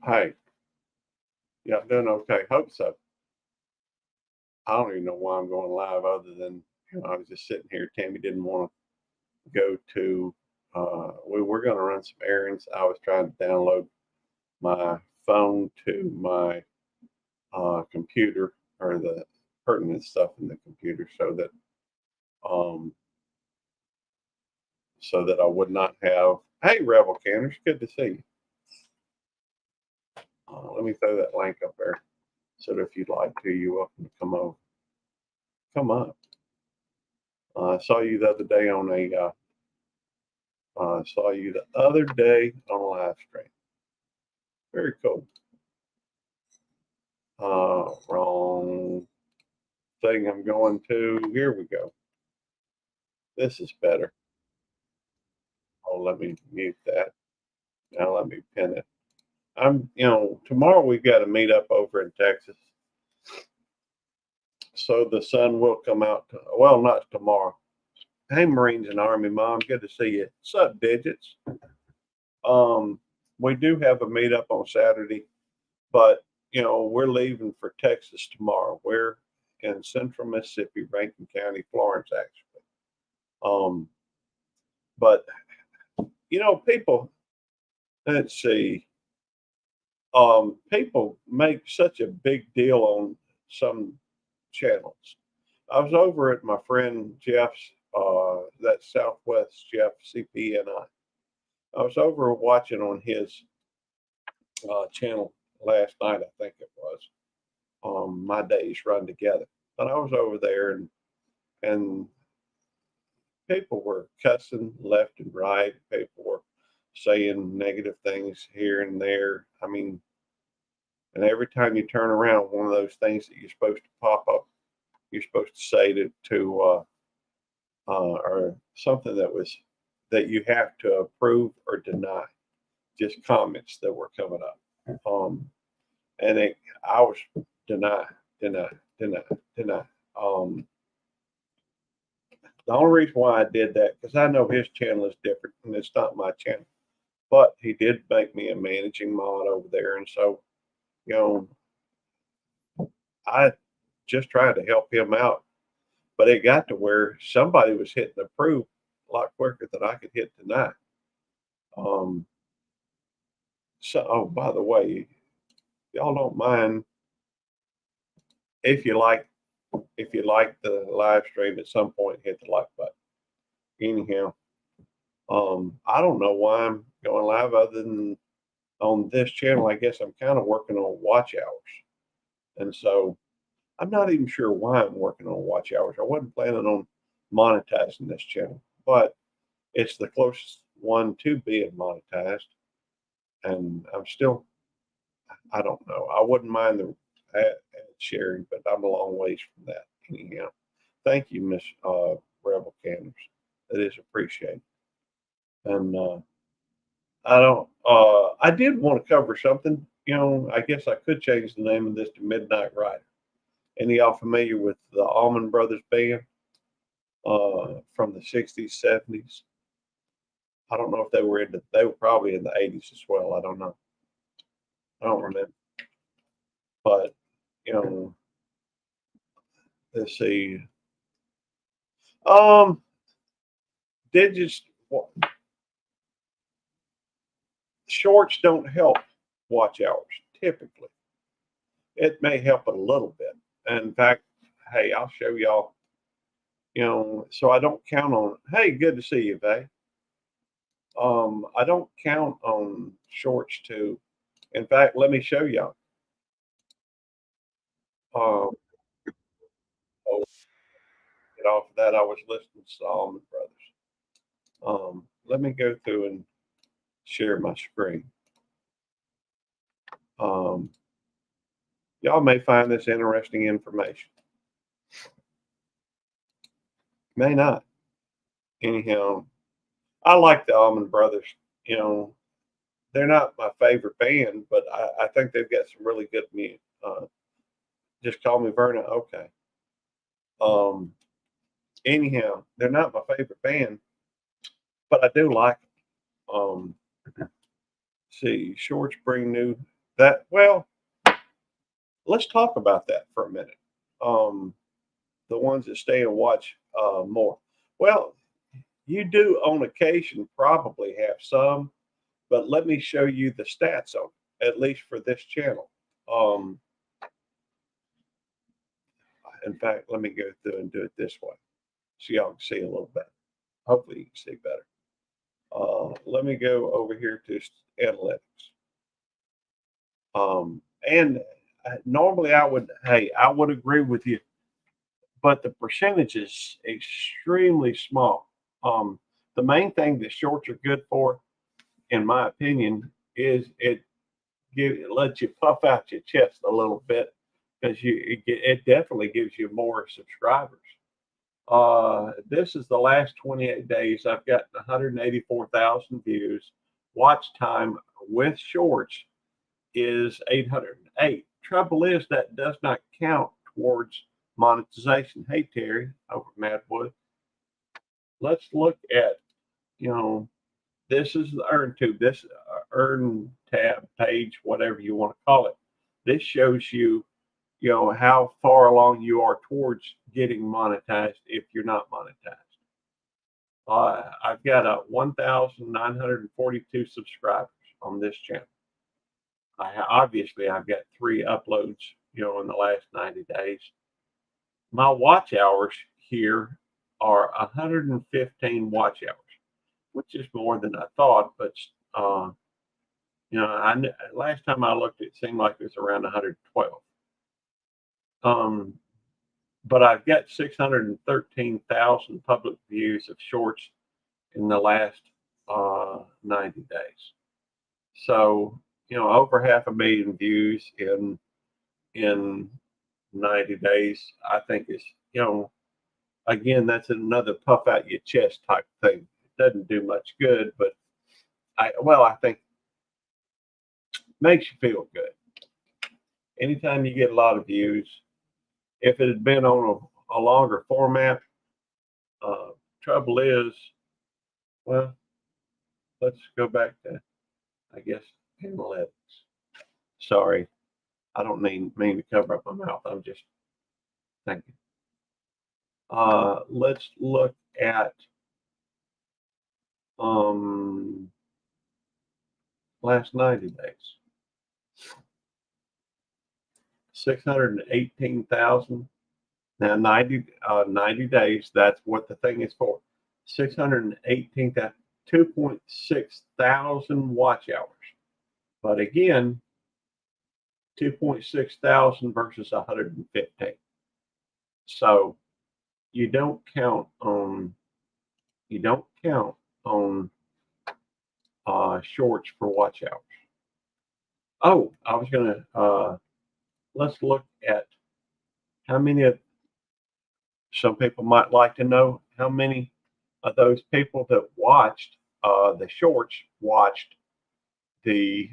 Hi. Yeah, I'm doing okay. Hope so. I don't even know why I'm going live other than I was just sitting here. Tammy didn't want to go to, we were going to run some errands. I was trying to download my phone to my computer or the pertinent stuff in the computer um, so that I would not have, hey, Rebel Canners, good to see you. Let me throw that link up there so that if you'd like to, you're welcome to come over. Come up. I saw you the other day on saw you the other day on a live stream. Very cool. Wrong thing I'm going to. Here we go. This is better. Oh, let me mute that. Now let me pin it. Tomorrow we've got a meetup over in Texas. So the sun will come out. Well, not tomorrow. Hey, Marines and Army Mom, good to see you. What's up, digits? Um, we do have a meetup on Saturday, but we're leaving for Texas tomorrow. We're in central Mississippi, Rankin County, Florence, actually. Um, but people, let's see, people make such a big deal on some channels. I was over at my friend Jeff's, that Southwest Jeff CPNI. I was over watching on his channel last night, I think it was. My days run together. But I was over there and people were cussing left and right. People were saying negative things here and there. I mean, and every time you turn around, one of those things that you're supposed to pop up, you're supposed to say or something that you have to approve or deny. Just comments that were coming up. And I was deny, deny, deny, deny. Um, the only reason why I did that because I know his channel is different and it's not my channel. But he did make me a managing mod over there, and so you know I just tried to help him out. But it got to where somebody was hitting approve a lot quicker than I could hit deny. Um, so, oh, by the way, y'all don't mind if you like the live stream at some point, hit the like button. Anyhow, I don't know why I'm going live other than on this channel. I guess I'm kind of working on watch hours, and so I'm not even sure why I'm working on watch hours. I wasn't planning on monetizing this channel, but it's the closest one to being monetized. And I'm still, I don't know. I wouldn't mind the ad sharing, but I'm a long ways from that. Anyhow, thank you, Miss Rebel Canners. It is appreciated. And I did want to cover something. I guess I could change the name of this to Midnight Rider. Any y'all familiar with the Allman Brothers Band? From the 60s, 70s. I don't know if they were probably in the 80s as well. I don't know. I don't remember. But, you know, let's see. Um, digits, shorts don't help watch hours typically. It may help a little bit. And in fact, hey, I'll show y'all, so I don't count on, hey, good to see you, Vay. I don't count on shorts to, in fact, let me show y'all. Um, oh, get off of that. I was listening to Solomon Brothers. Let me go through and share my screen. Um, y'all may find this interesting information. May not. Anyhow, I like the Allman Brothers. You know, they're not my favorite band, but I think they've got some really good music. Just call me Verna. Okay. Um, anyhow, they're not my favorite band, but I do like them. See, shorts bring new That, well, let's talk about that for a minute. Um, the ones that stay and watch more. Well, you do on occasion probably have some, but let me show you the stats on it, at least for this channel. Um, in fact, let me go through and do it this way so y'all can see a little better. Hopefully, you can see better. Let me go over here to analytics. And normally I would agree with you, but the percentage is extremely small. The main thing that shorts are good for, in my opinion, is it lets you puff out your chest a little bit because it definitely gives you more subscribers. This is the last 28 days. I've got 184,000 views. Watch time with shorts is 808. Trouble is that does not count towards monetization. Hey Terry over at Madwood. Let's look at, this is the Earn Tube, this Earn tab page, whatever you want to call it. This shows you, how far along you are towards getting monetized if you're not monetized. I've got 1,942 subscribers on this channel. Obviously I've got 3 uploads, in the last 90 days. My watch hours here are 115 watch hours, which is more than I thought, but last time I looked, it seemed like it was around 112. But I've got 613,000 public views of shorts in the last 90 days. So, over 500,000 views in 90 days, I think is, again, that's another puff out your chest type thing. It doesn't do much good, but I think makes you feel good. Anytime you get a lot of views, if it had been on a longer format, trouble is, well, let's go back to, I guess, analytics. Sorry, I don't mean to cover up my mouth. I'm just thinking. Let's look at last 90 days. 618,000. Now 90 days, that's what the thing is for. 618,000, 2.6 thousand watch hours. But again, 2.6 thousand versus 115. So you don't count on shorts for watch hours. Oh, I was gonna let's look at how many of, some people might like to know how many of those people that watched the shorts watched the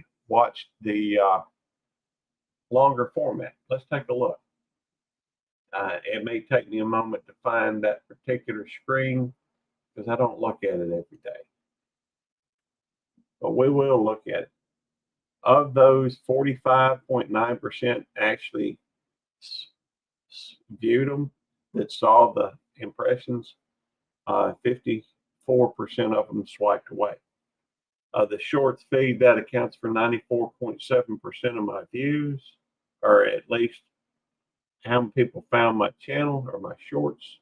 longer format. Let's take a look. It may take me a moment to find that particular screen because I don't look at it every day. But we will look at it. Of those, 45.9% actually viewed them, that saw the impressions. 54% of them swiped away. The shorts feed, that accounts for 94.7% of my views, or at least how many people found my channel or my shorts.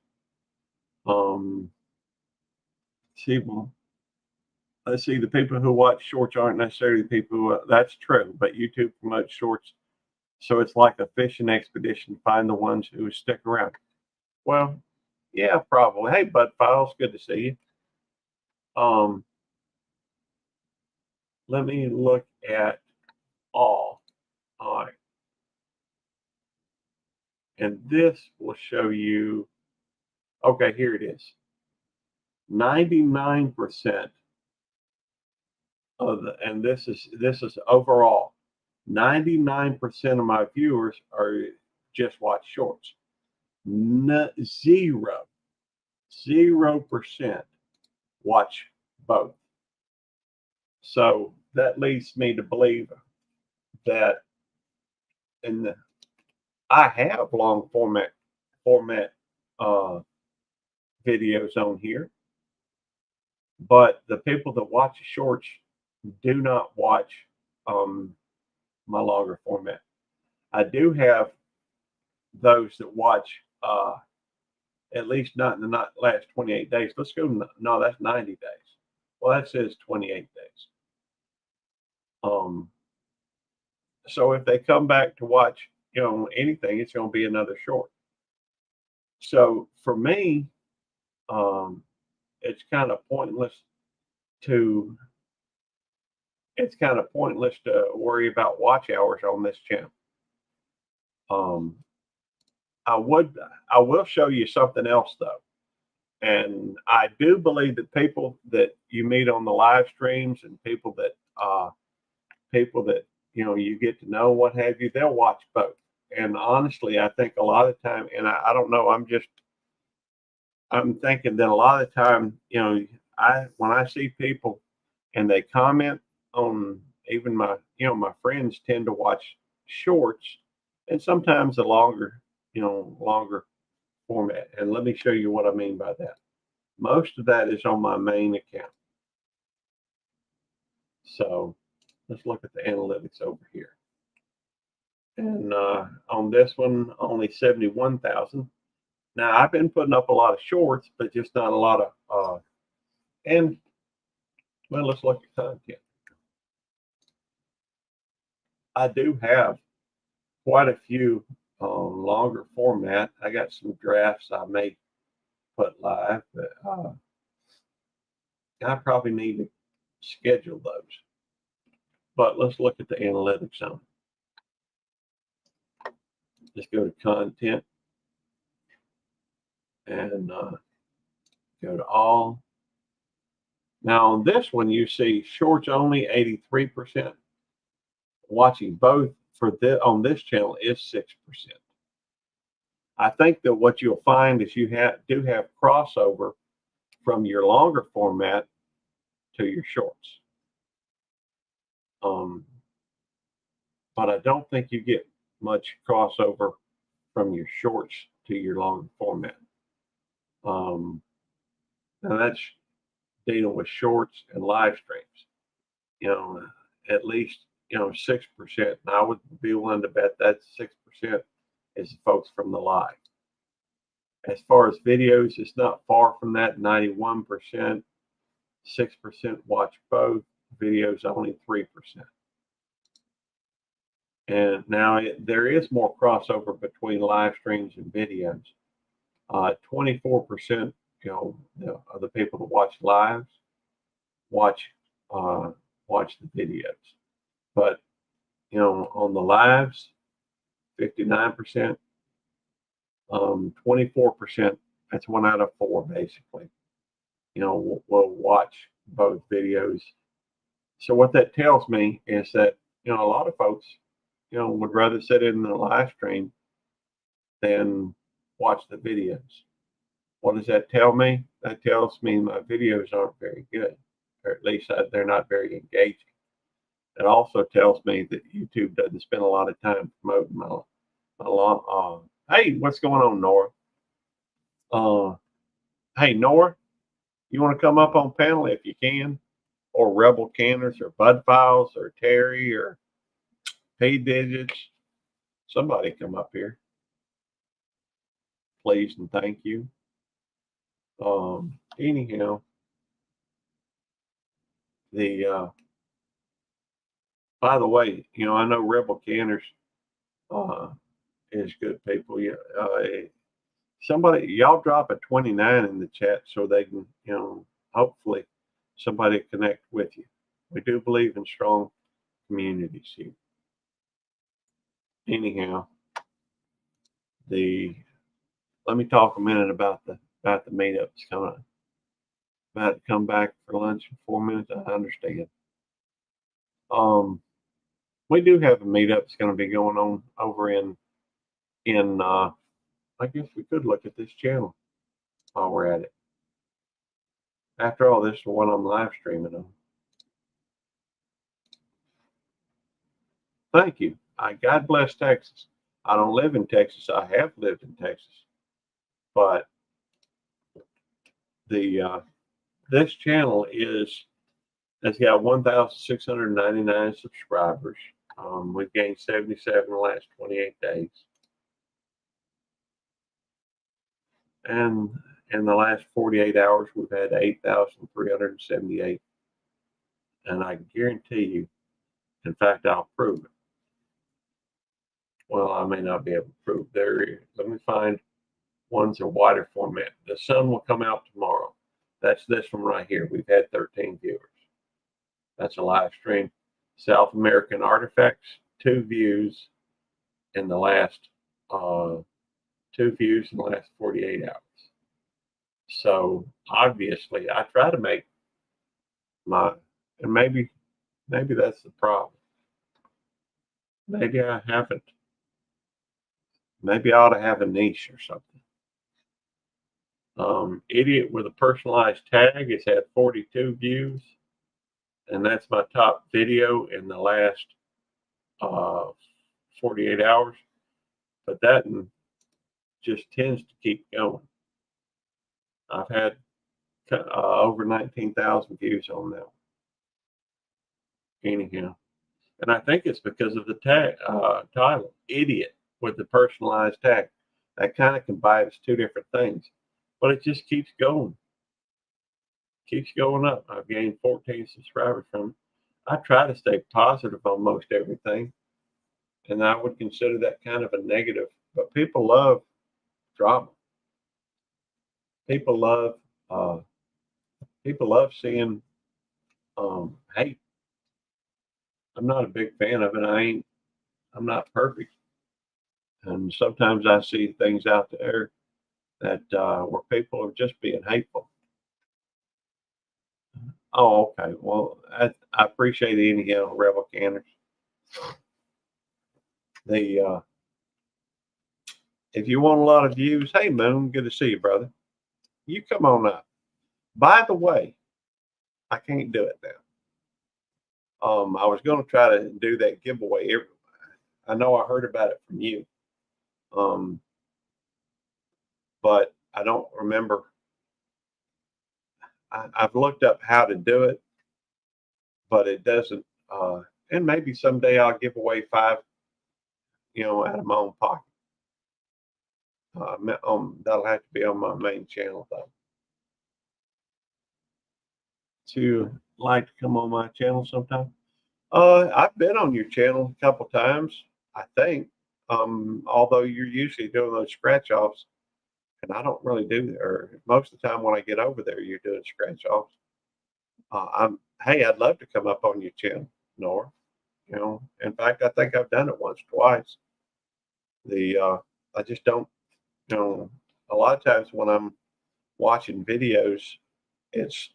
Let's see, the people who watch shorts aren't necessarily the people who, that's true, but YouTube promotes shorts. So it's like a fishing expedition to find the ones who stick around. Well, yeah, probably. Hey, Bud Files, good to see you. Let me look at all. All right. And this will show you, okay, here it is. 99% of the, and this is overall, 99% of my viewers are just watch shorts. 0% watch both. So that leads me to believe that, and I have long format uh, videos on here, but the people that watch shorts do not watch um, my longer format. I do have those that watch at least not in the not last 28 days. Let's go. No, that's 90 days. Well, that says 28 days. Um, so if they come back to watch, anything, it's going to be another short. So for me, um, it's kind of pointless to worry about watch hours on this channel. Um, I would I will show you something else though. And I do believe that people that you meet on the live streams and people that you get to know, what have you, they'll watch both. And honestly, I think a lot of the time, and I don't know, I'm thinking that a lot of the time, I when I see people and they comment on, even my friends tend to watch shorts and sometimes the longer format. And let me show you what I mean by that. Most of that is on my main account. So let's look at the analytics over here. And on this one, only 71,000. Now I've been putting up a lot of shorts, but just not a lot of. And well, let's look at content. I do have quite a few longer format. I got some drafts I may put live, but I probably need to schedule those. But let's look at the analytics on it. Just go to content and go to all. Now on this one, you see shorts only 83%. Watching both on this channel is 6%. I think that what you'll find is you do have crossover from your longer format to your shorts. But I don't think you get much crossover from your shorts to your longer format. Now that's dealing with shorts and live streams. At least 6%. And I would be willing to bet that 6% is the folks from the live. As far as videos, it's not far from that. 91%, 6% watch both. Videos only 3%. And now there is more crossover between live streams and videos. 24%, of the people that watch lives watch the videos. But on the lives, 59%, 24%. That's 1 out of 4, basically. Will watch both videos. So what that tells me is that a lot of folks would rather sit in the live stream than watch the videos. What does that tell me? That tells me my videos aren't very good, or at least they're not very engaging. It also tells me that YouTube doesn't spend a lot of time promoting my hey, what's going on, Nora? Hey, Nora, you want to come up on panel if you can? Or Rebel Canners, or Bud Files, or Terry, or P Digits. Somebody come up here, please and thank you. Anyhow, by the way, I know Rebel Canners is good people. Yeah, somebody, y'all drop a 29 in the chat so they can, hopefully somebody connect with you. We do believe in strong communities here. Anyhow, let me talk a minute about the meetups coming up. About to come back for lunch in 4 minutes. I understand. We do have a meetup that's going to be going on over in I guess we could look at this channel while we're at it. After all, this is the one I'm live streaming on. Thank you. God bless Texas. I don't live in Texas. I have lived in Texas, but the this channel has got 1,699 subscribers. We've gained 77 in the last 28 days. And in the last 48 hours, we've had 8,378. And I guarantee you, in fact, I'll prove it. Well, I may not be able to prove there. Let me find ones in wider format. The sun will come out tomorrow. That's this one right here. We've had 13 viewers. That's a live stream. South American Artifacts, 2 views in the last 48 hours. So obviously, I try to make and maybe that's the problem. Maybe I haven't. Maybe I ought to have a niche or something. Idiot with a personalized tag has had 42 views, and that's my top video in the last 48 hours. But that just tends to keep going. I've had over 19,000 views on that. Anyhow, and I think it's because of the tag title, "Idiot with the personalized tag." That kind of combines 2 different things, but it just keeps going. Keeps going up. I've gained 14 subscribers from it. I try to stay positive on most everything, and I would consider that kind of a negative. But people love drama. People love seeing hate. I'm not a big fan of it. I'm not perfect, and sometimes I see things out there that where people are just being hateful. Oh, okay. Well, I appreciate it anyhow, Rebel Canners. The if you want a lot of views, hey Moon, good to see you, brother. You come on up. By the way, I can't do it now. I was going to try to do that giveaway. I know I heard about it from you, but I don't remember. I've looked up how to do it, but it doesn't. And maybe someday I'll give away 5, out of my own pocket. That'll have to be on my main channel though. To like to come on my channel sometime? I've been on your channel a couple times, I think. Although you're usually doing those scratch offs, and I don't really do, or most of the time when I get over there, you're doing scratch offs. Hey, I'd love to come up on your channel, Nora. In fact, I think I've done it once, twice. I just don't, a lot of times when I'm watching videos, it's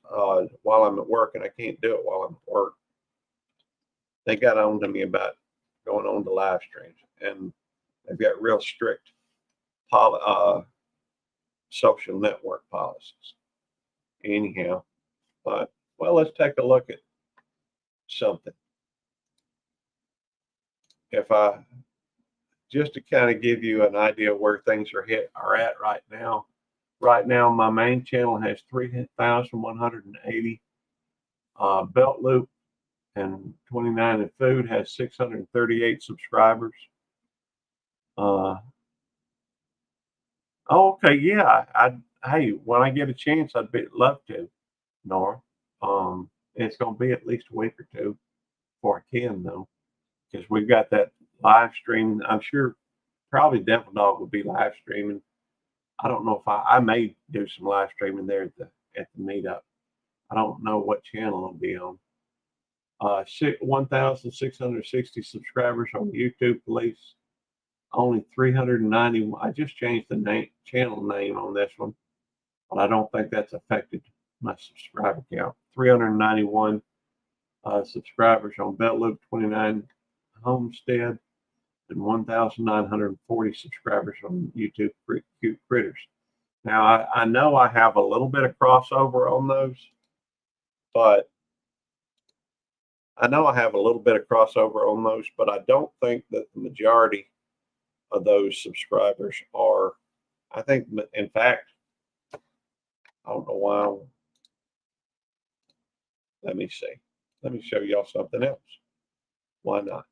while I'm at work, and I can't do it while I'm at work. They got on to me about going on to live streams, and they've got real strict social network policies. Anyhow, but well, let's take a look at something. If I just to kind of give you an idea where things are at right now. Right now, my main channel has 3,180. Belt Loop and 29 in Food has 638 subscribers. Okay, yeah. Hey, when I get a chance, I'd love to, Nora. It's going to be at least a week or 2 before I can, though, because we've got that live stream. I'm sure probably Devil Dog will be live streaming. I don't know if I may do some live streaming there at the meetup. I don't know what channel it'll be on. 1,660 subscribers on YouTube, police. Only 390. I just changed the channel name on this one, but I don't think that's affected my subscriber count. 391 subscribers on Belt Loop, 29 Homestead, and 1,940 subscribers on YouTube Cute Critters. Now, I know I have a little bit of crossover on those, but I know I have a little bit of crossover on those, but I don't think that the majority of those subscribers are. I think, in fact, I don't know why. Let me see. Let me show y'all something else. Why not?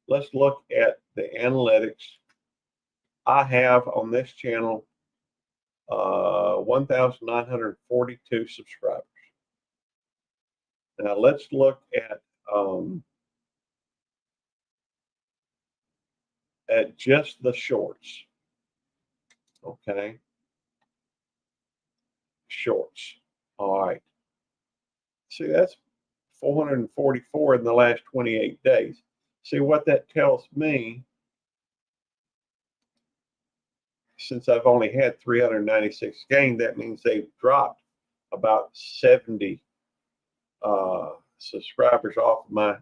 Let's look at the analytics. I have on this channel 1,942 subscribers. Now let's look at just the shorts. Okay, shorts. All right. See, that's 444 in the last 28 days. See what that tells me, since I've only had 396 gained, that means they've dropped about 70 subscribers off my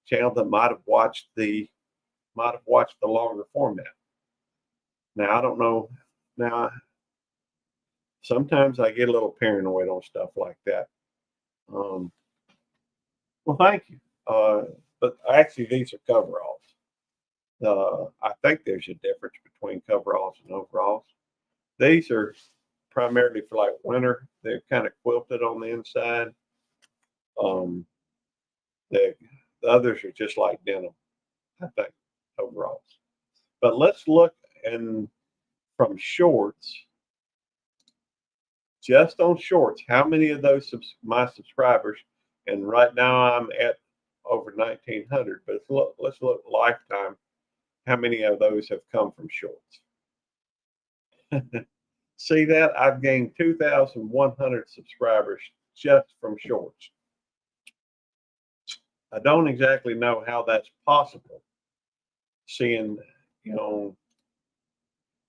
channel that might have watched the longer format. Now I don't know. Now sometimes I get a little paranoid on stuff like that. Well, thank you. But actually, these are coveralls. I think there's a difference between coveralls and overalls. These are primarily for like winter. They're kind of quilted on the inside. The others are just like denim, I think, overalls. But let's look from shorts, just on shorts, how many of those my subscribers, and right now I'm at over 1,900, but let's look lifetime, how many of those have come from shorts? See that? I've gained 2,100 subscribers just from shorts. I don't exactly know how that's possible, seeing, you know,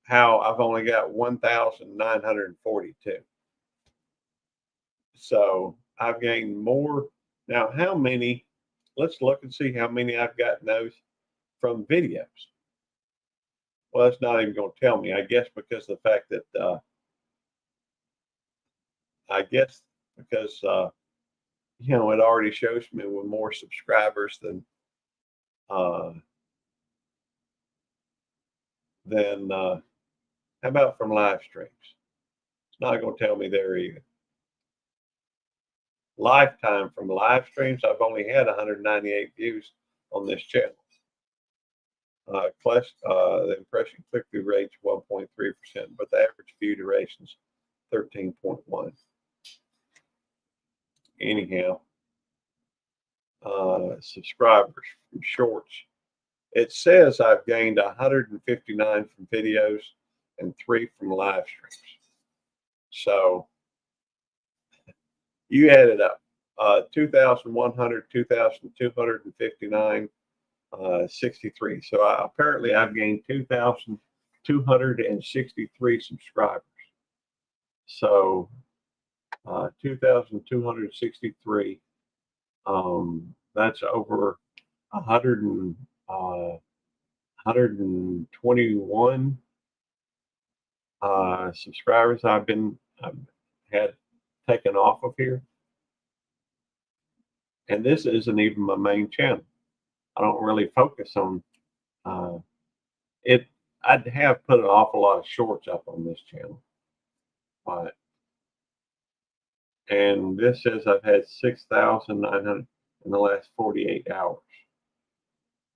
how I've only got 1,942. So I've gained more. Now, how many? Let's look and see how many I've gotten those from videos. Well, it's not even going to tell me. I guess because the fact that you know, it already shows me with more subscribers than how about from live streams? It's not going to tell me there either. Lifetime from live streams, I've only had 198 views on this channel. The impression click-through rate's 1.3%, but the average view duration's 13.1. Anyhow, subscribers from shorts. It says I've gained 159 from videos and 3 from live streams. So you add it up. 2,100, 2,259, 63. So apparently I've gained 2,263 subscribers. So 2,263. That's over 121 subscribers I've had taken off of here. And this isn't even my main channel. I don't really focus on it. I'd have put an awful lot of shorts up on this channel, and this says I've had 6,900 in the last 48 hours.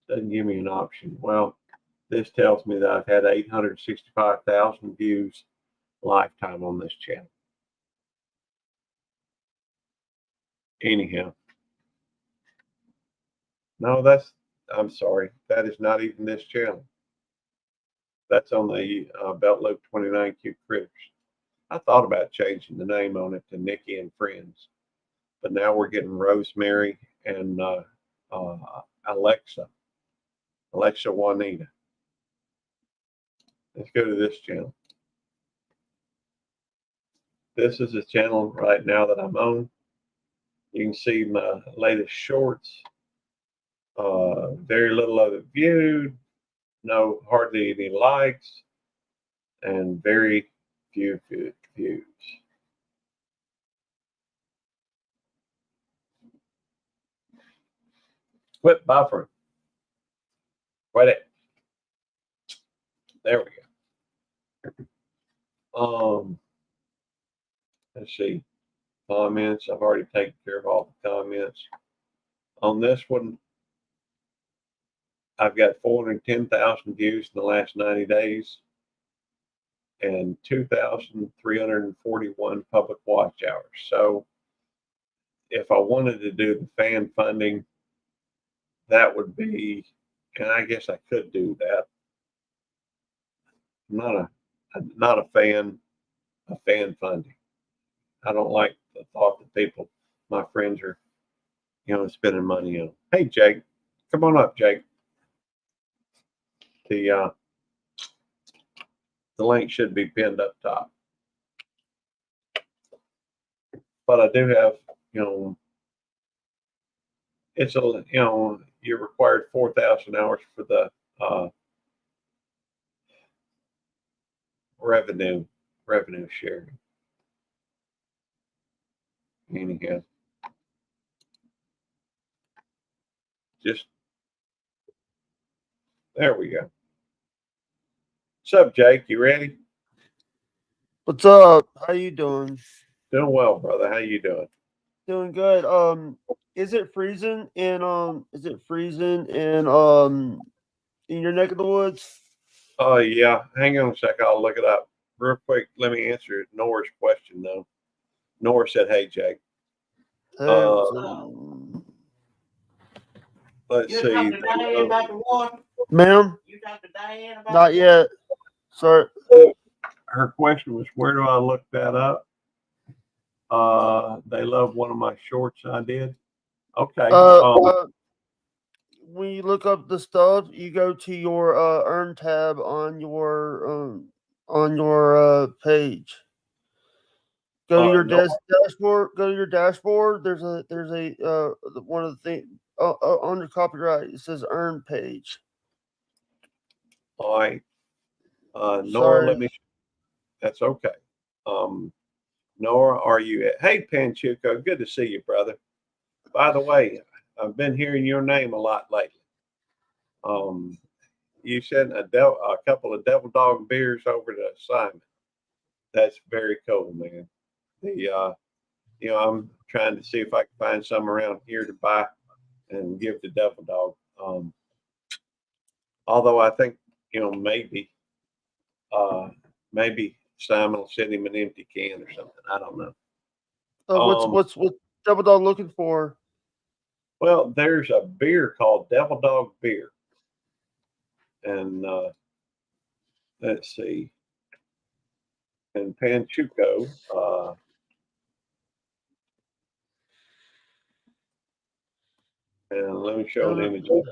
Doesn't give me an option. Well, this tells me that I've had 865,000 views lifetime on this channel. Anyhow, no, I'm sorry, that is not even this channel. That's on the Belt Loop 29Q Critters. I thought about changing the name on it to Nikki and Friends, but now we're getting Rosemary and Alexa Juanita. Let's go to this channel. This is the channel right now that I'm on. You can see my latest shorts. Very little of it viewed, hardly any likes, and very few views. Quit buffering. Quit it. There we go. Let's see. Comments. I've already taken care of all the comments. On this one, I've got 410,000 views in the last 90 days and 2,341 public watch hours. So if I wanted to do the fan funding, that would be, and I guess I could do that. I'm not a fan of fan funding. I don't like the thought that people, my friends, are, spending money on. Hey, Jake, come on up, Jake. The link should be pinned up top. But I do have, it's you're required 4,000 hours for the revenue sharing. Anyhow, just there we go. What's up, Jake? You ready? What's up? How you doing? Doing well, brother. How you doing? Doing good. Is it freezing in in your neck of the woods? Oh yeah. Hang on a second. I'll look it up real quick. Let me answer Nora's question though. Nora said, "Hey, Jake." Hey, Let's You see. talked to Diane about the water? ma'am? You talked to Diane about Not yet. Sorry. Her question was, "Where do I look that up?" They love one of my shorts I did. Okay. When you look up the stuff, you go to your earn tab on your page. Go to your No, dashboard. Go to your dashboard. There's a one of the things on your copyright. It says earn page. all right. Nora, Sorry. let me. That's okay. Nora, are you at? Hey, Panchuco, good to see you, brother. By the way, I've been hearing your name a lot lately. You sent a couple of Devil Dog beers over to Simon. That's very cool, man. I'm trying to see if I can find some around here to buy and give to Devil Dog. Although I think, maybe Simon will send him an empty can or something. I don't know. What's Double Dog looking for? Well, there's a beer called Devil Dog Beer. And let's see. And Panchuco, and let me show an image of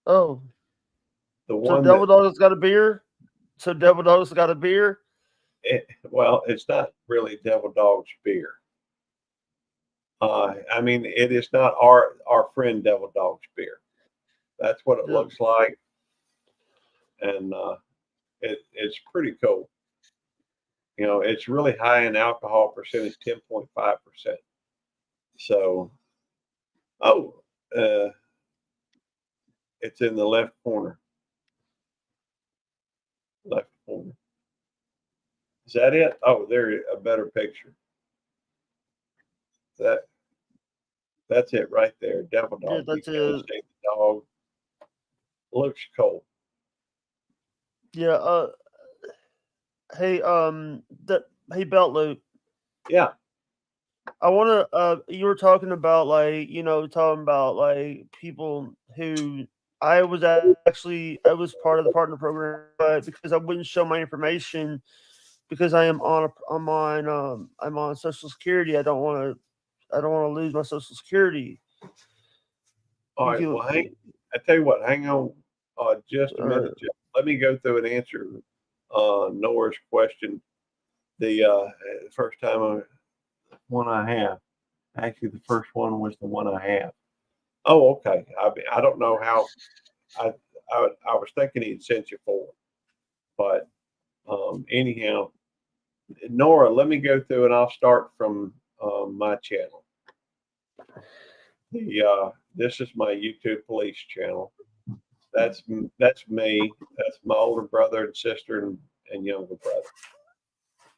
Oh, the so one Devil Dog's got a beer. So Devil Dog's got a beer. it's not really Devil Dog's beer. I mean, it is not our friend Devil Dog's beer. That's what it looks like, and it's pretty cool. It's really high in alcohol percentage, 10.5%. So, oh, it's in the left corner. Left corner. Is that it? Oh, there, a better picture. That's it right there. Devil Dog. Yeah, that's You can't it. see the dog. Looks cold. Yeah. Hey. Hey, Belt Loop. Yeah. I want to. You were talking about talking about people who I was part of the partner program, but because I wouldn't show my information because I'm on Social Security. I don't want to lose my Social Security. All right. Well, I tell you what. Hang on, just a minute. Let me go through and answer Nora's question. The first one I have. Actually, the first one was the one I have. Oh, okay. I don't know how. I was thinking he'd sent you four, but anyhow, Nora, let me go through and I'll start from my channel. This is my YouTube police channel. That's me. That's my older brother and sister and younger brother.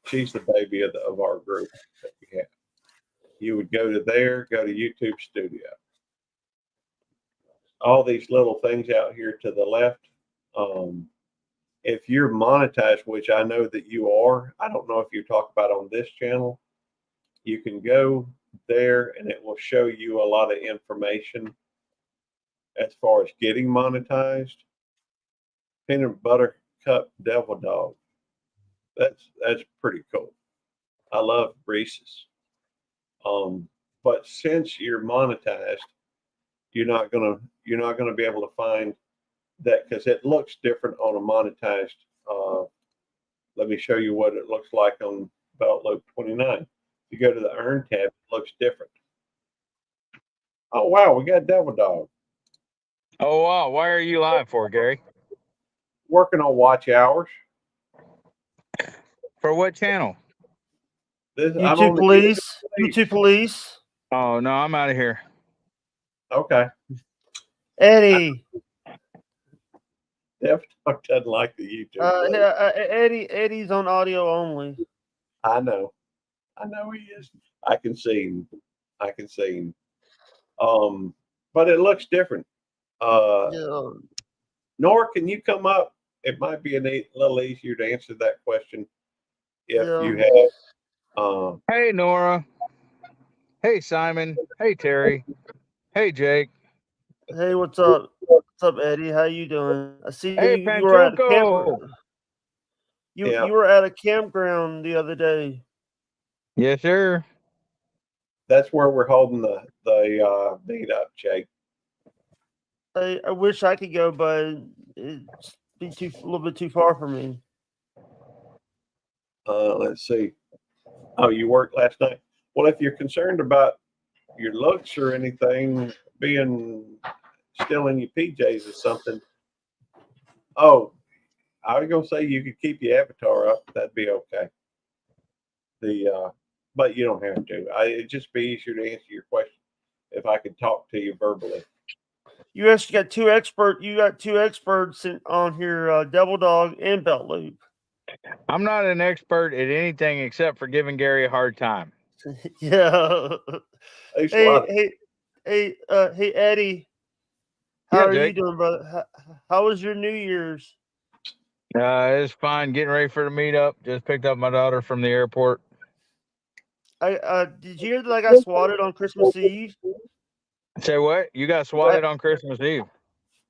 She's the baby of our group that we have. You would go to YouTube Studio. All these little things out here to the left. If you're monetized, which I know that you are, I don't know if you talk about on this channel, you can go there and it will show you a lot of information as far as getting monetized. Peanut butter cup devil dog. That's pretty cool. I love Reese's. But since you're monetized, you're not gonna be able to find that because it looks different on a monetized. Let me show you what it looks like on Belt Loop 29. If you go to the Earn tab, it looks different. Oh wow, we got Devil Dog. Oh wow, why are you live for, Gary? Working on watch hours. For what channel? I'm YouTube on the police. YouTube police. Oh no, I'm out of here. Okay. Eddie. Devil Dog doesn't like the YouTube. Eddie's on audio only. I know he is. I can see him. But it looks different. Yeah. Nora, can you come up? It might be a little easier to answer that question if you have. Hey Nora. Hey Simon. Hey Terry. Hey Jake. Hey, what's up? What's up, Eddie? How you doing? I see Hey you were at a Pantuco. campground. You were at a campground the other day. Yes, sir. That's where we're holding the meet up, Jake. I wish I could go, but it's a little bit too far for me. Let's see. Oh, you worked last night? Well, if you're concerned about your looks or anything, being still in your PJs or something. Oh, I was gonna say you could keep your avatar up. That'd be okay. But you don't have to. It'd just be easier to answer your question if I could talk to you verbally. You actually got two experts. You got two experts on here, Devil Dog and Belt Loop. I'm not an expert at anything except for giving Gary a hard time. Yeah. Hey, Eddie. How are you doing, brother? How was your New Year's? It's fine. Getting ready for the meetup. Just picked up my daughter from the airport. Did you hear that I got swatted on Christmas Eve? Say what? You got swatted on Christmas Eve?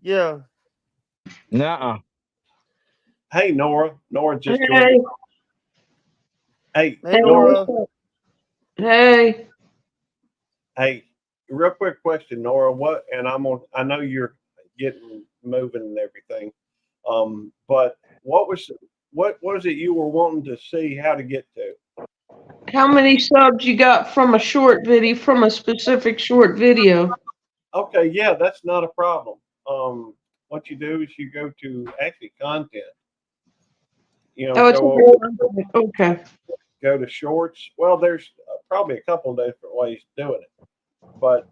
Yeah. Nuh-uh. Hey, Nora. Nora just joined. Hey, Nora. Hey. Hey, real quick question, Nora. I know you're getting moving and everything. But what was it you were wanting to see how to get to? How many subs you got from a specific short video? Okay, yeah, that's not a problem. What you do is you go to actually content. Okay. Go to shorts. Well, there's probably a couple of different ways of doing it, but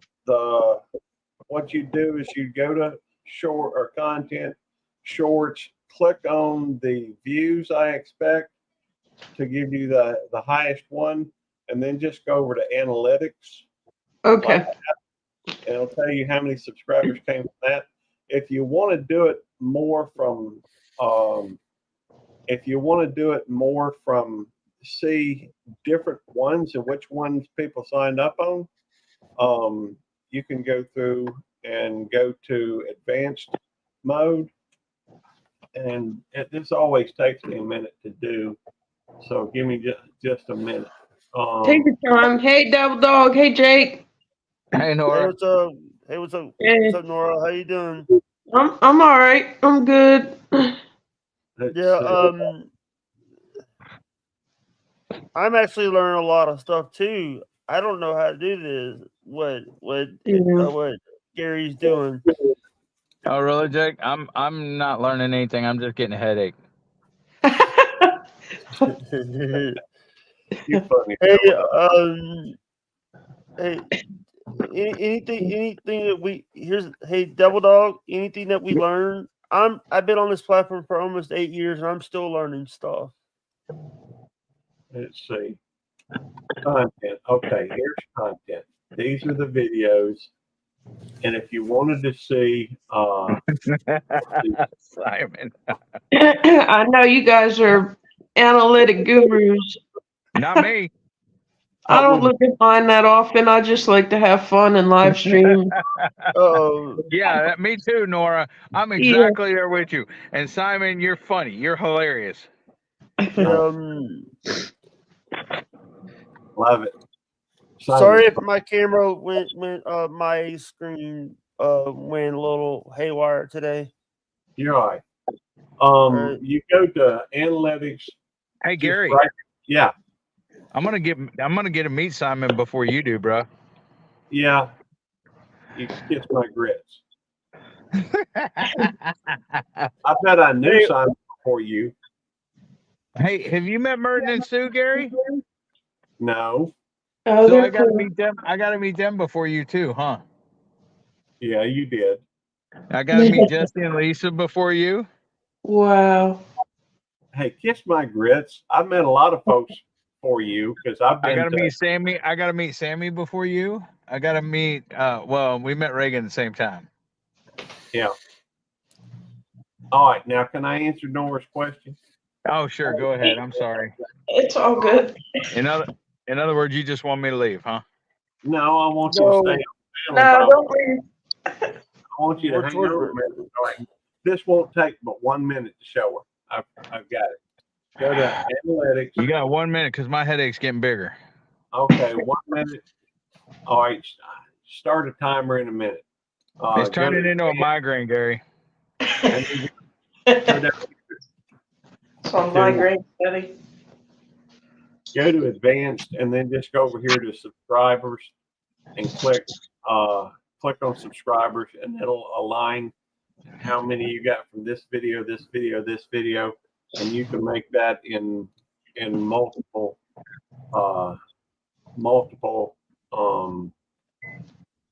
what you do is you go to short or content, shorts, click on the views I expect to give you the highest one, and then just go over to analytics. Okay. Like and it'll tell you how many subscribers came from that. If you want to do it more from see different ones and which ones people signed up on, you can go through and go to advanced mode, and this always takes me a minute to do, so give me just a minute. Take your time. Hey, Devil Dog. Hey, Jake. Hey, Nora. Hey, what's up? Hey, what's up? Hey. What's up, Nora? How you doing? I'm all right. I'm good. I'm actually learning a lot of stuff too. I don't know how to do this. What Gary's doing. Oh, really, Jake? I'm not learning anything. I'm just getting a headache. You're funny. Hey, anything that hey Devil Dog, anything that we learn. I've been on this platform for almost 8 years and I'm still learning stuff. Let's see. Content. Okay, here's content. These are the videos. And if you wanted to see Simon. I know you guys are analytic gurus. Not me. I don't look at mine that often. I just like to have fun and live stream. Yeah, me too, Nora. I'm exactly there with you. And Simon, you're funny. You're hilarious. love it. Sorry if my camera went my screen went a little haywire today. You're all right. You go to analytics. Hey Gary. Yeah. I'm gonna get to meet Simon before you do, bro. Yeah. You kiss my grits. I bet I knew Simon before you. Hey, have you met Merton and Sue, Gary? No. Oh, So I gotta meet them. I gotta meet them before you too, huh? Yeah, you did. I gotta meet Jesse and Lisa before you. Wow. Hey, kiss my grits. I've met a lot of folks for you because I've been. I gotta meet Sammy. I gotta meet Sammy before you. I gotta meet. Well, we met Reagan at the same time. Yeah. All right. Now, can I answer Nora's question? Oh, sure. Go ahead. I'm sorry. It's all good. In other words, you just want me to leave, huh? No, I want you to stay. No, don't leave. I want you to hang over a minute. All right. This won't take but 1 minute to show her. I've got it. Go to analytics. You got 1 minute because my headache's getting bigger. Okay, 1 minute. All right. Start a timer in a minute. It's turning into a migraine, Gary. It's on migraine, Daddy. Go to advanced and then just go over here to subscribers and click on subscribers, and it'll align how many you got from this video, this video, this video, and you can make that in multiple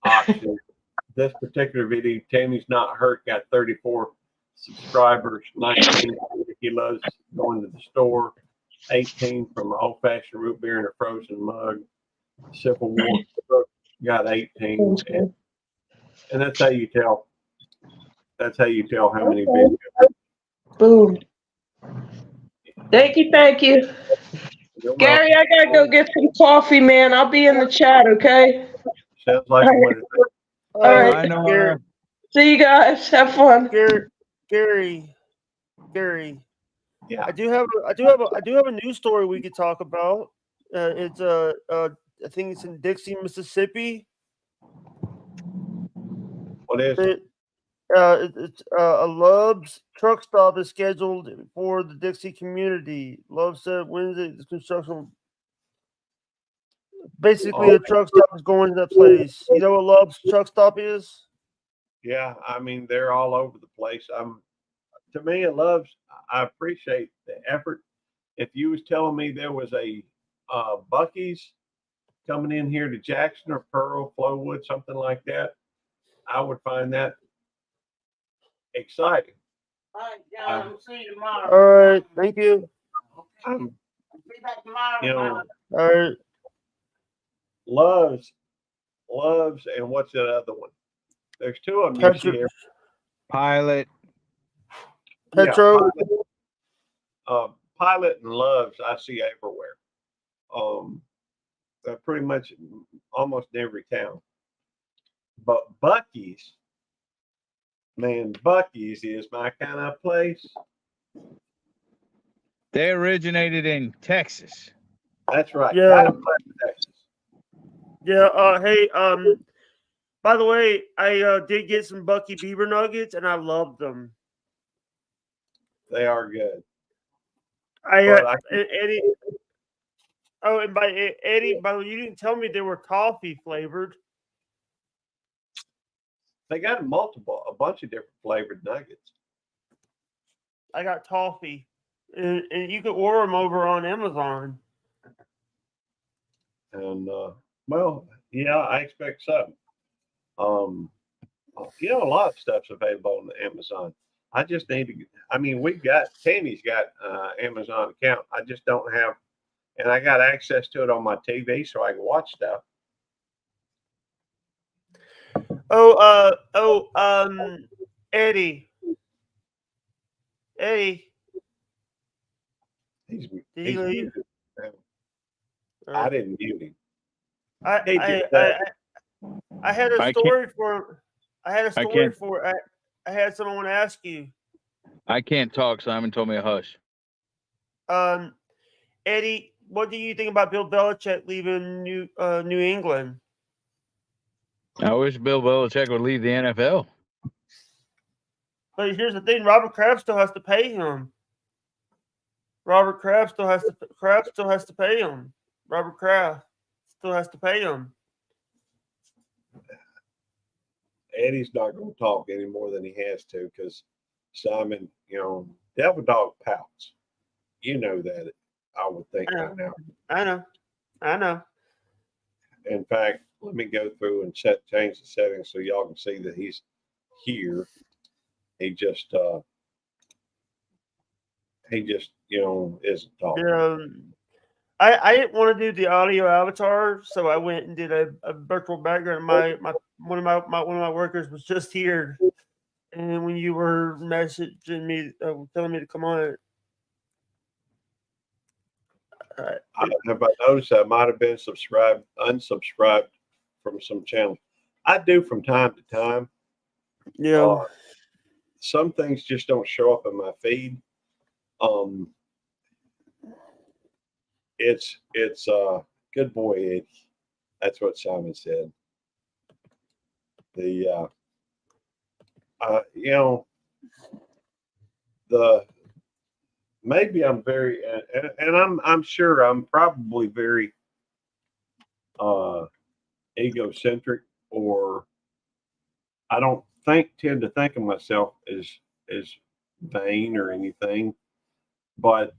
options. This particular video, Tammy's Not Hurt, got 34 subscribers, 19 he loves going to the store, 18 from old fashioned root beer in a frozen mug, Civil War got 18, and that's how you tell. That's how you tell how many videos. Boom. Thank you. Gary, I gotta go get some coffee, man. I'll be in the chat, okay? Sounds like a winner. All right. Gary, see you guys. Have fun. Gary. Yeah. I do have a news story we could talk about. It's I think it's in Dixie, Mississippi. What is it? It's a Love's truck stop is scheduled for the Dixie community. Love said Wednesday the construction. Basically, a truck stop is going to that place. You know what Love's truck stop is? Yeah, I mean they're all over the place. To me, it loves. I appreciate the effort. If you was telling me there was a Buc-ee's coming in here to Jackson or Pearl, Flowood, something like that, I would find that exciting. All right, y'all. We'll see you tomorrow. All right, thank you. Be back tomorrow. You know, All right. Loves, and what's that other one? There's two of them. Pilot. Petro. Yeah, Pilot and Loves I see everywhere. They're pretty much almost in every town. But Buc-ee's, man, Buc-ee's is my kind of place. They originated in Texas. That's right. Yeah. Texas. Yeah. Hey. By the way, I did get some Buc-ee beaver nuggets, and I loved them. They are good. Eddie. Oh, and by Eddie, by the way, you didn't tell me they were toffee flavored. They got a bunch of different flavored nuggets. I got toffee, and you can order them over on Amazon. And well, Yeah, I expect so. A lot of stuff's available on the Amazon. I just need to. I mean, Tammy's got Amazon account. I just don't have, and I got access to it on my TV so I can watch stuff. Eddie. Eddie, He's did he he's leave? muted. I didn't mute him. I He I, did I, that. I had a I can't- story for. I had a I story can't- for. I had someone ask you. I can't talk. Simon told me to hush. Eddie, what do you think about Bill Belichick leaving New England? I wish Bill Belichick would leave the NFL. But here's the thing: Robert Kraft still has to pay him. Robert Kraft still has to pay him. Robert Kraft still has to pay him. Eddie's not going to talk any more than he has to because Simon, Devil Dog pouts. You know that. I would think by now. I know. In fact, let me go through and change the settings so y'all can see that he's here. He just isn't talking. Yeah. I didn't want to do the audio avatar, so I went and did a virtual background. One of my workers was just here, and when you were messaging me, telling me to come on it. Have I noticed I might have been unsubscribed from some channels? I do from time to time. Yeah. Some things just don't show up in my feed. It's good boy, Eddie. That's what Simon said. Maybe I'm very, and I'm sure I'm probably very egocentric, or I don't tend to think of myself as vain or anything, but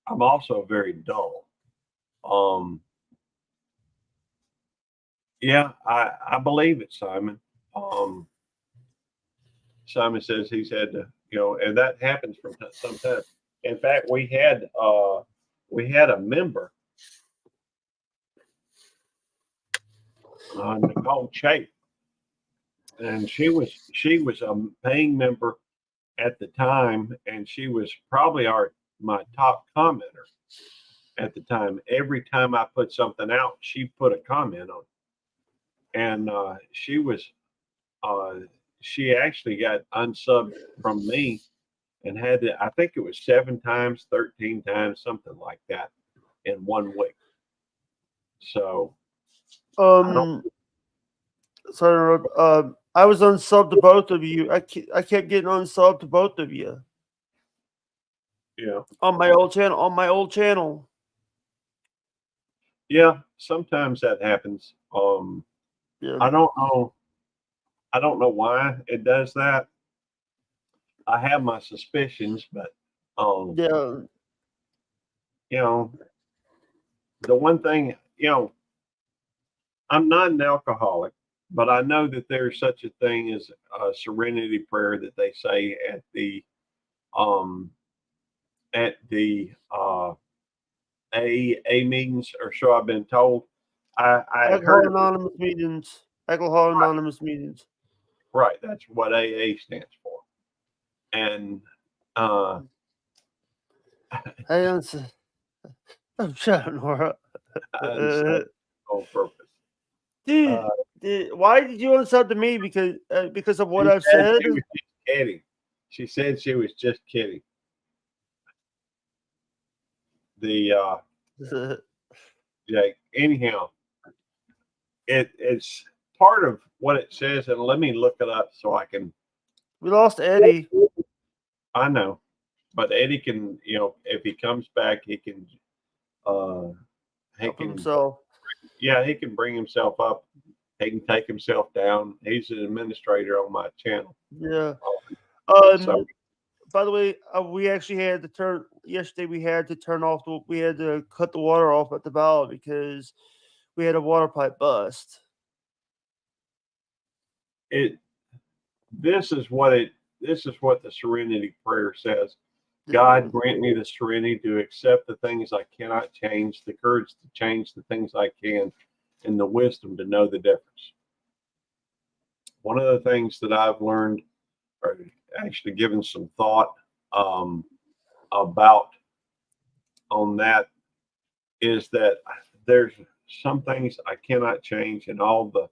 I'm also very dull. Yeah, I believe it, Simon. Simon says he's had to, and that happens from sometimes. In fact, we had a member, Nicole Chape, and she was a paying member at the time, and she was probably my top commenter at the time. Every time I put something out, she put a comment on it, and she actually got unsubbed from me and had to, I think it was 7 times, 13 times, something like that in 1 week. So sorry, I was unsubbed to both of you. I kept getting unsubbed to both of you. Yeah. On my old channel. Yeah, sometimes that happens. Yeah. I don't know why it does that. I have my suspicions, but Yeah. The one thing, I'm not an alcoholic, but I know that there's such a thing as a serenity prayer that they say at the AA meetings, or so I've been told. I heard Anonymous meetings. Alcohol Anonymous meetings. Right, that's what AA stands for. And Hey, I'm shut up, Nora. on purpose. Dude, why did you unsub to me? Because of what I've said? She was just kidding. She said she was just kidding. Anyhow, it's part of what it says, and let me look it up so I can. We lost Eddie. I know, but Eddie can, if he comes back, he can. Help himself. Yeah, he can bring himself up. He can take himself down. He's an administrator on my channel. Yeah. So, by the way, we actually had to turn yesterday. We had to cut the water off at the valve because we had a water pipe bust. This is what the serenity prayer says. God grant me the serenity to accept the things I cannot change, the courage to change the things I can, and the wisdom to know the difference. One of the things that I've learned, or actually given some thought about on that, is that there's some things I cannot change, and all the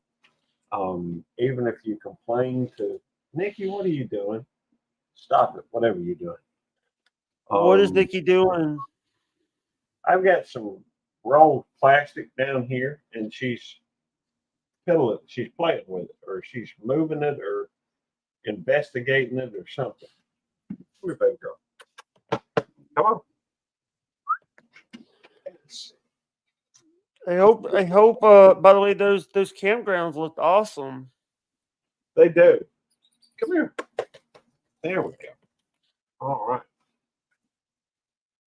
even if you complain to Nikki, what are you doing? Stop it, whatever you're doing. What is Nikki doing? I've got some rolled plastic down here, and she's piddling. She's playing with it, or she's moving it, or investigating it, or something. Come here, baby girl. Come on. I hope by the way, those campgrounds looked awesome. They do. Come here. There we go. All right.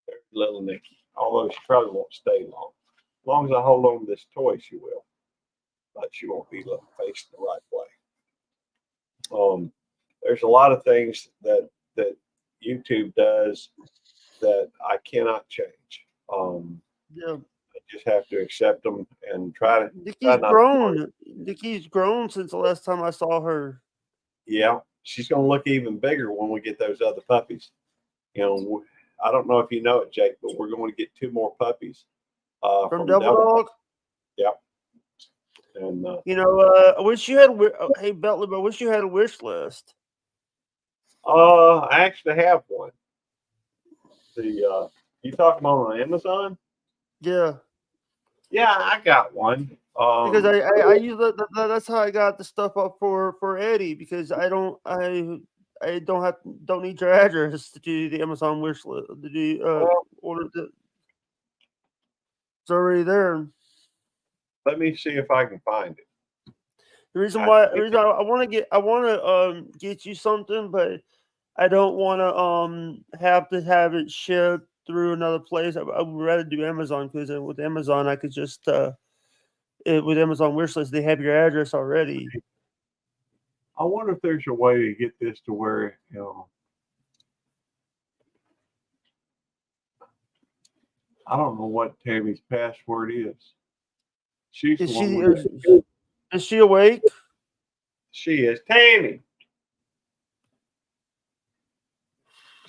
There's little Nikki. Although she probably won't stay long. As long as I hold on to this toy, she will. But she won't be facing the right way. There's a lot of things that YouTube does that I cannot change. Yeah. I just have to accept them and try to. Nikki's grown. Nikki's grown since the last time I saw her. Yeah, she's going to look even bigger when we get those other puppies. You know, I don't know if you know it, Jake, but we're going to get 2 more puppies from Double Dog. Yep. And you know, I wish you had. Hey, Bentley, I wish you had a wish list. I actually have one. You talking about on Amazon? Yeah. Yeah, I got one. Because I use that's how I got the stuff up for Eddie, because I don't need your address to do the Amazon wish list to do order the. It's already there. Let me see if I can find it. The reason I want to get you something, but I don't want to have it shipped through another place. I would rather do Amazon, because with Amazon I could just with Amazon wish list they have your address already. I wonder if there's a way to get this to where I don't know what Tammy's password is. Is she awake? She is. Tammy.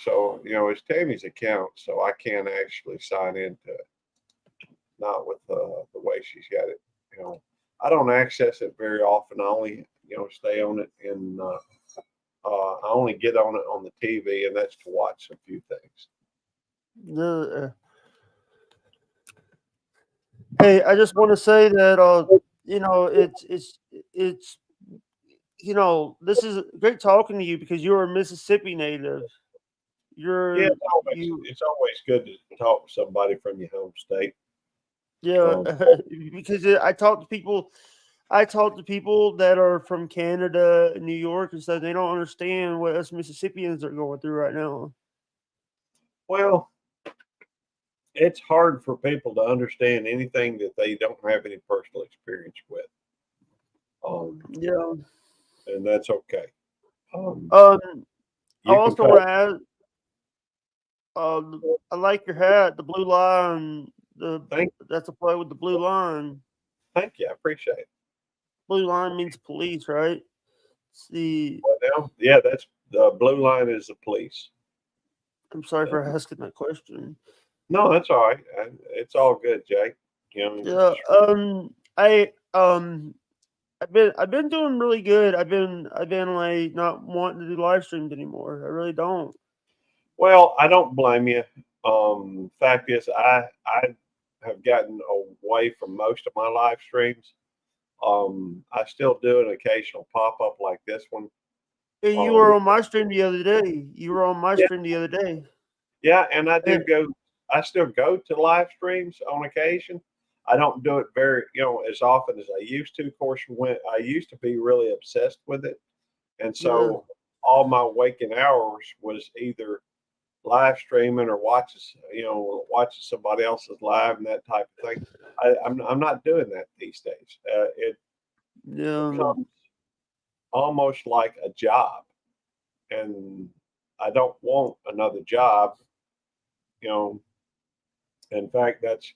So, it's Tammy's account, so I can't actually sign into it. Not with the way she's got it. I don't access it very often. I only, stay on it and I only get on it on the TV, and that's to watch a few things. Hey, I just want to say that it's this is great talking to you, because you're a Mississippi native. It's always good to talk to somebody from your home state. Yeah, because I talk to people that are from Canada, New York, and stuff. They don't understand what us Mississippians are going through right now. Well, it's hard for people to understand anything that they don't have any personal experience with. Yeah, and that's okay. I also want to add. I like your hat, the blue line. That's a play with the blue line. Thank you, I appreciate it. Blue line means police, right? Yeah, that's the blue line is the police. I'm sorry for asking that question. No, that's all right. It's all good, Jake. Yeah. I've been doing really good. I've been like not wanting to do live streams anymore. I really don't. Well, I don't blame you. Fact is, I have gotten away from most of my live streams. I still do an occasional pop up like this one. Hey, you were on my stream the other day. Yeah, and I do go. I still go to live streams on occasion. I don't do it very, as often as I used to. Of course, I used to be really obsessed with it, and so all my waking hours was either live streaming or watches somebody else's live and that type of thing. I'm not doing that these days. It Yeah. becomes almost like a job, and I don't want another job. You know, in fact, that's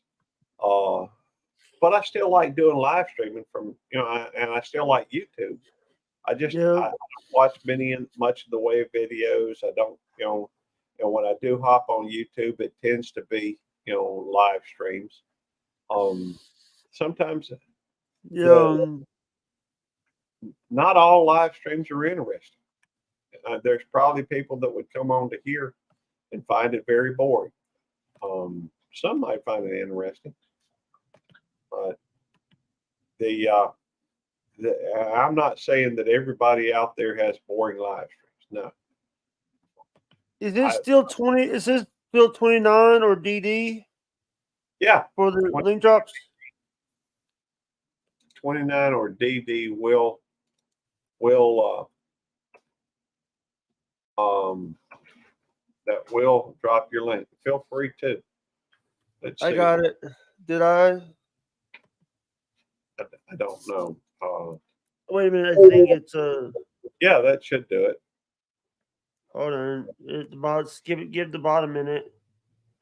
but I still like doing live streaming from and I still like YouTube. I just Yeah. I don't watch much of the way of videos. I don't when I do hop on YouTube, it tends to be live streams. Sometimes Yeah. not all live streams are interesting. There's probably people that would come on to here and find it very boring. Some might find it interesting, but the I'm not saying that everybody out there has boring live streams. No. Is this still 20? Is this still 29 or DD Yeah, for the link drops? 29 or DD will that will drop your link. Feel free to. Let's I see. got it. Did I? I don't know. Wait a minute. I think it's Yeah, that should do it. hold on. The bots give the bot a minute.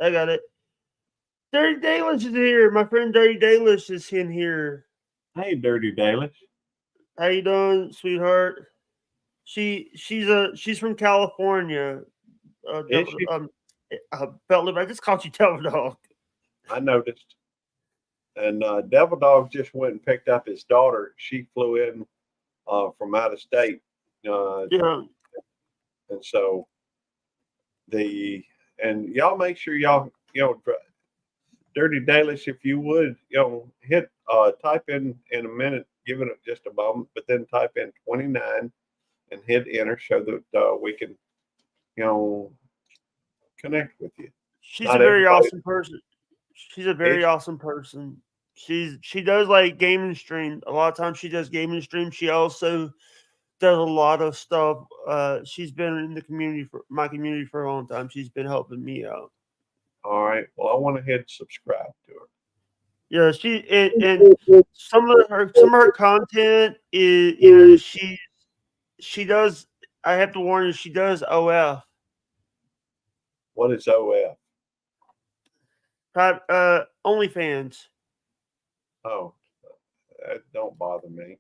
I got it. Dirty Dalish is here. My friend Dirty Dalish is in here. Hey, Dirty Dalish. How you doing, sweetheart? She's from California. Is she? Belt I just called you Devil Dog. I noticed. And Devil Dog just went and picked up his daughter. She flew in from out of state. Yeah. And so y'all make sure y'all, Dirty Dalish, if you would, hit type in a minute, give it just a moment, but then type in 29 and hit enter so that we can, connect with you. She's Not a very everybody- awesome person. She's a very awesome person. She does like gaming stream. A lot of times she does gaming stream. She also does a lot of stuff. She's been in the community for my community for a long time. She's been helping me out. All right. Well, I want to hit subscribe to her. Yeah, and some of her content is she does. I have to warn you, she does OF. What is OF? OnlyFans. Oh, that don't bother me.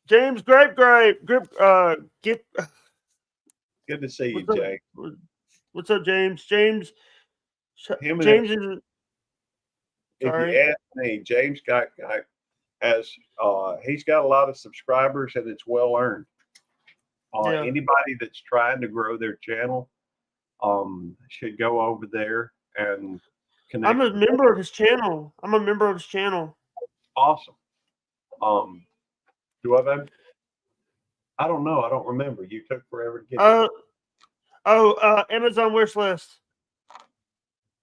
James Grip. Get. Good to see you, What's up? Jay. What's up, James? James Him and James is. If Sorry. you ask me, James he's got a lot of subscribers and it's well earned. Yeah. Anybody that's trying to grow their channel should go over there and connect. I'm a member of his channel. Awesome. Do I have? I don't know. I don't remember. You took forever to get there. Amazon wish list.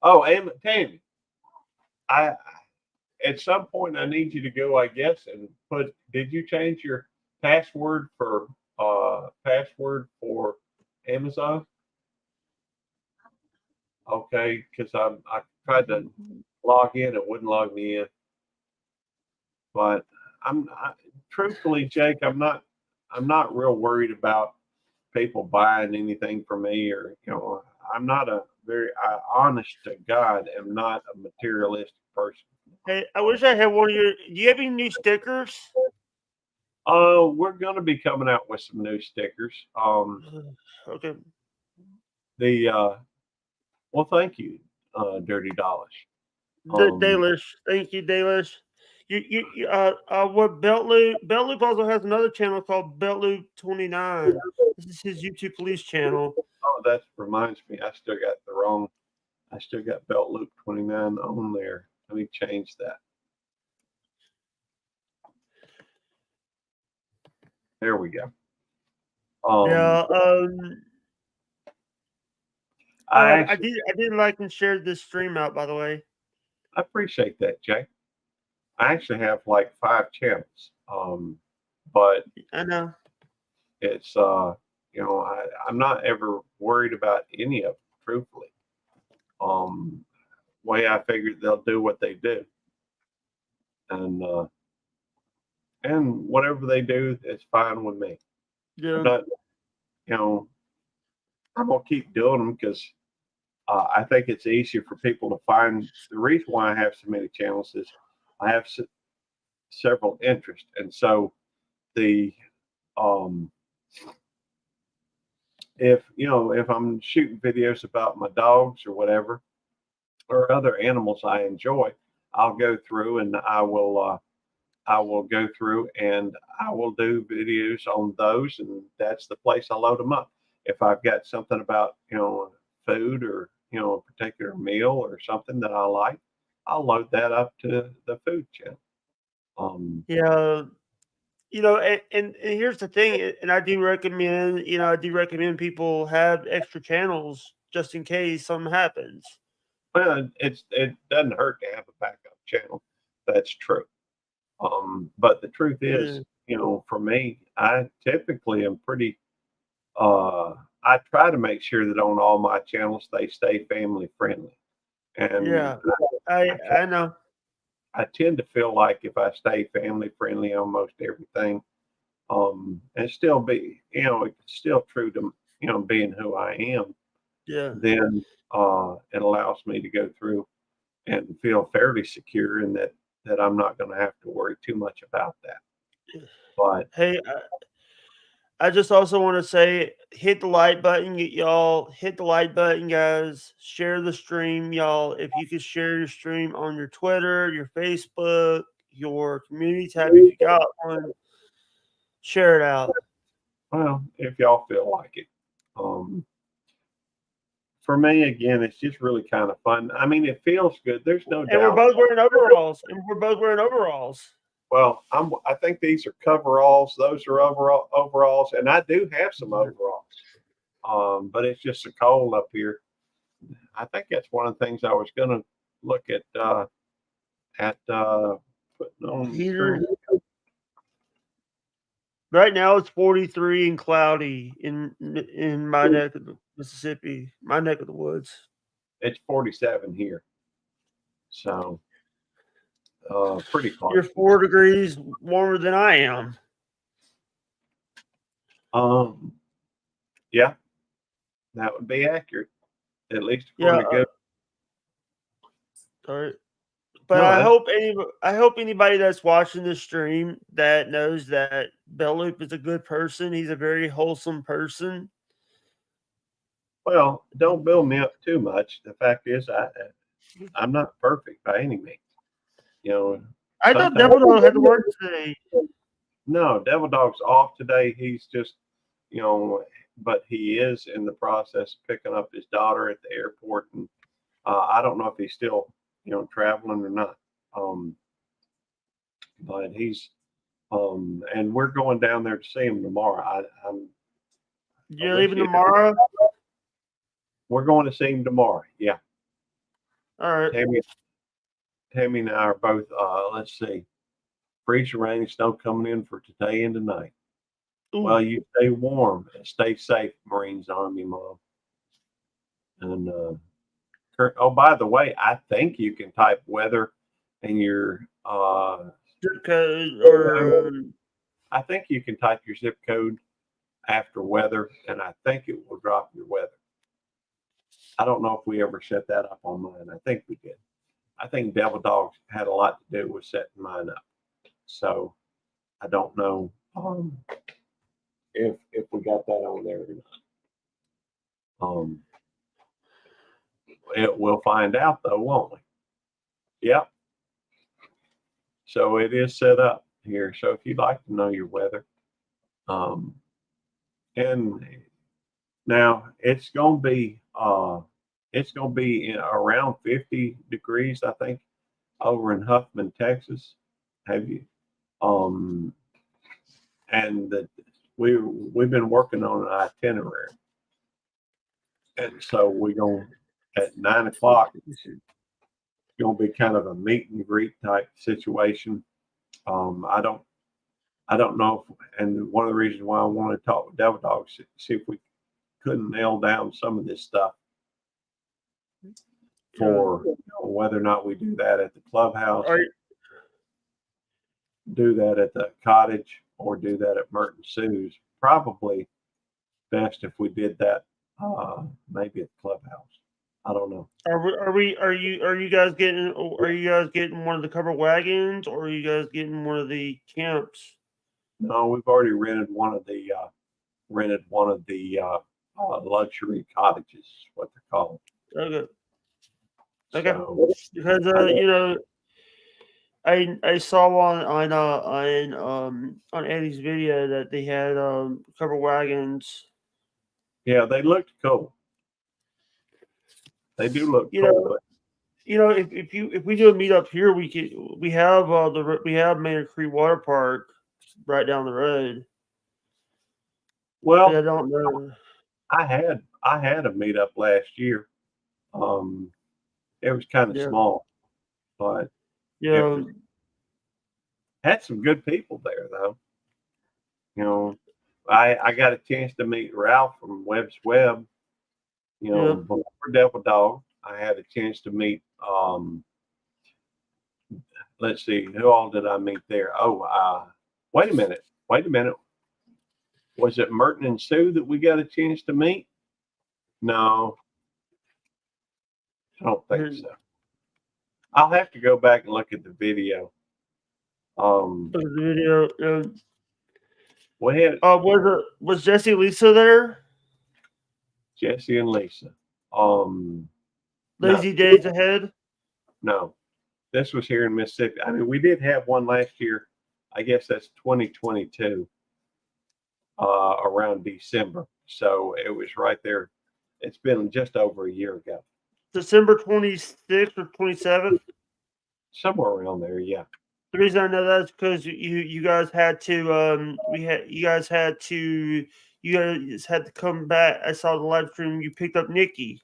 Oh, Tammy. I at some point I need you to go, I guess, and did you change your password for Amazon? Okay, because I tried to log in, it wouldn't log me in. But truthfully, Jake, I'm not real worried about people buying anything from me, or I'm not honest to God, am not a materialistic person. Hey, I wish I had one of your. Do you have any new stickers? We're gonna be coming out with some new stickers. Okay. Well, thank you, Dirty Dalish. Dalish. Thank you, Dalish. What Belt Loop also has another channel called Belt Loop 29. This is his YouTube police channel. Oh, that reminds me, I still got Belt Loop 29 on there. Let me change that. There we go. I did like and share this stream out, by the way. I appreciate that, Jay. I actually have like 5 channels. But I know it's I'm not ever worried about any of them, truthfully. way I figured they'll do what they do. And whatever they do, it's fine with me. Yeah. I'm not, you know, I'm gonna keep doing them because I think it's easier for people to find. The reason why I have so many channels is I have several interests, and so the if I'm shooting videos about my dogs or whatever or other animals I enjoy, I'll go through and I will go through and I will do videos on those, and that's the place I load them up. If I've got something about food or a particular meal or something that I like, I'll load that up to the food channel. Yeah. And here's the thing, and I do recommend people have extra channels just in case something happens. Well, it doesn't hurt to have a backup channel. That's true. But the truth is, for me, I typically am pretty. I try to make sure that on all my channels they stay family friendly, and Yeah, I know. I tend to feel like if I stay family friendly on most everything, and still be, it's still true to being who I am, Yeah. then it allows me to go through and feel fairly secure in that I'm not going to have to worry too much about that. But Hey, I just also want to say, hit the like button, y'all. Hit the like button, guys. Share the stream, y'all. If you could share your stream on your Twitter, your Facebook, your community tab, if you got one, share it out. well, if y'all feel like it, for me, again, it's just really kind of fun. I mean, it feels good. There's no And we're doubt. both wearing overalls. Well, I think these are coveralls. Those are overalls, and I do have some overalls. But it's just so cold up here. I think that's one of the things I was going to look at putting on the Heater. screen. Right now it's 43 and cloudy in my neck of the Mississippi, my neck of the woods. It's 47 here, so pretty close. You're 4 degrees warmer than I am. Yeah, that would be accurate. At least Yeah. according to All right. But No, I hope anybody that's watching this stream that knows that Belloop is a good person. He's a very wholesome person. Well, don't build me up too much. The fact is, I'm not perfect by any means. I thought Sometimes- Devil Dog had to work today. No, Devil Dog's off today. He's just, but he is in the process of picking up his daughter at the airport, and I don't know if he's still, traveling or not. But he's, and we're going down there to see him tomorrow. You're leaving tomorrow? We're going to see him tomorrow. Yeah. All right. Tammy and I are both. Let's see. Freezing rain and snow coming in for today and tonight. Ooh. Well, you stay warm and stay safe, Marines Army Mom. And oh, by the way, I think you can type weather in your zip code, or I think you can type your zip code after weather, and I think it will drop your weather. I don't know if we ever set that up on mine. I think we did. I think Devil Dogs had a lot to do with setting mine up. So I don't know if we got that on there or not. We'll find out though, won't we? Yep. So it is set up here. So if you'd like to know your weather, and now it's gonna be around 50 degrees, I think, over in Huffman, Texas. Have you? And that we've been working on an itinerary, and so we're going at 9 o'clock. It's going to be kind of a meet and greet type situation. I don't know if, and one of the reasons why I want to talk with Devil Dogs, see if we couldn't nail down some of this stuff. for whether or not we do that at the clubhouse, Are do that at the cottage, or do that at Merton Sue's. Probably best if we did that maybe at the clubhouse. I don't know. are you guys getting one of the covered wagons, or are you guys getting one of the camps? No, we've already rented one of the luxury cottages, is what they're called. Okay. So, Because I saw on Eddie's video that they had covered wagons. yeah, they looked cool. They do look You cool. know, But if we do a meetup here, we have Maynard Creek Water Park right down the road. well, But I don't know. I had a meetup last year. It was kind of Yeah. small, but Yeah, had some good people there though. You know, I got a chance to meet Ralph from Webb's Web. You know, Yeah. before Devil Dog, I had a chance to meet. Let's see, who all did I meet there? Oh, wait a minute. Was it Merton and Sue that we got a chance to meet? No, I don't think so. I'll have to go back and look at the video. the video. We had Was Jesse Lisa there? Jesse and Lisa. Lazy Days Ahead. No, this was here in Mississippi. I mean, we did have one last year. I guess that's 2022, around December. So it was right there. It's been just over a year ago. December 26th or 27th. Somewhere around there, yeah. The reason I know that is because you guys had to you guys had to come back. I saw the live stream. You picked up Nikki.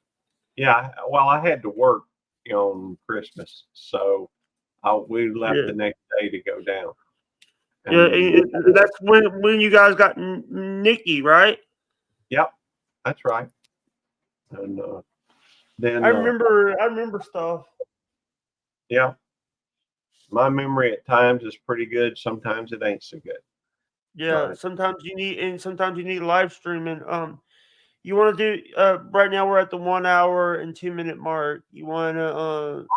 Yeah, well, I had to work, on Christmas, so we left the next day to go down. And that's when you guys got Nikki, right? Yep, that's right. And then I remember stuff. Yeah, my memory at times is pretty good. Sometimes it ain't so good. Yeah, Right. sometimes you need live streaming. You want to do right now? We're at the 1 hour and 2 minute mark. You want to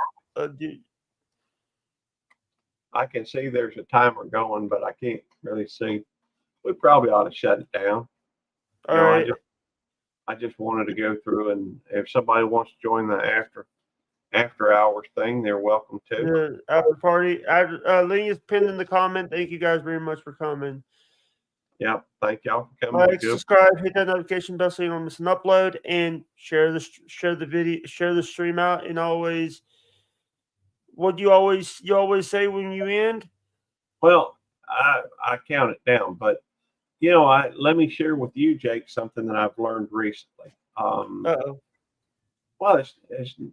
do? I can see there's a timer going, but I can't really see. We probably ought to shut it down. All right. I just wanted to go through, and if somebody wants to join the after hours thing, they're welcome to. Yeah, after party. Link is pinned in the comment. Thank you guys very much for coming. Yep. Thank y'all for coming. Like, subscribe, hit that notification bell so you don't miss an upload, and share the video, share the stream out, and always. What do you always say when you end? Well, I count it down, but let me share with you, Jake, something that I've learned recently. Well, it's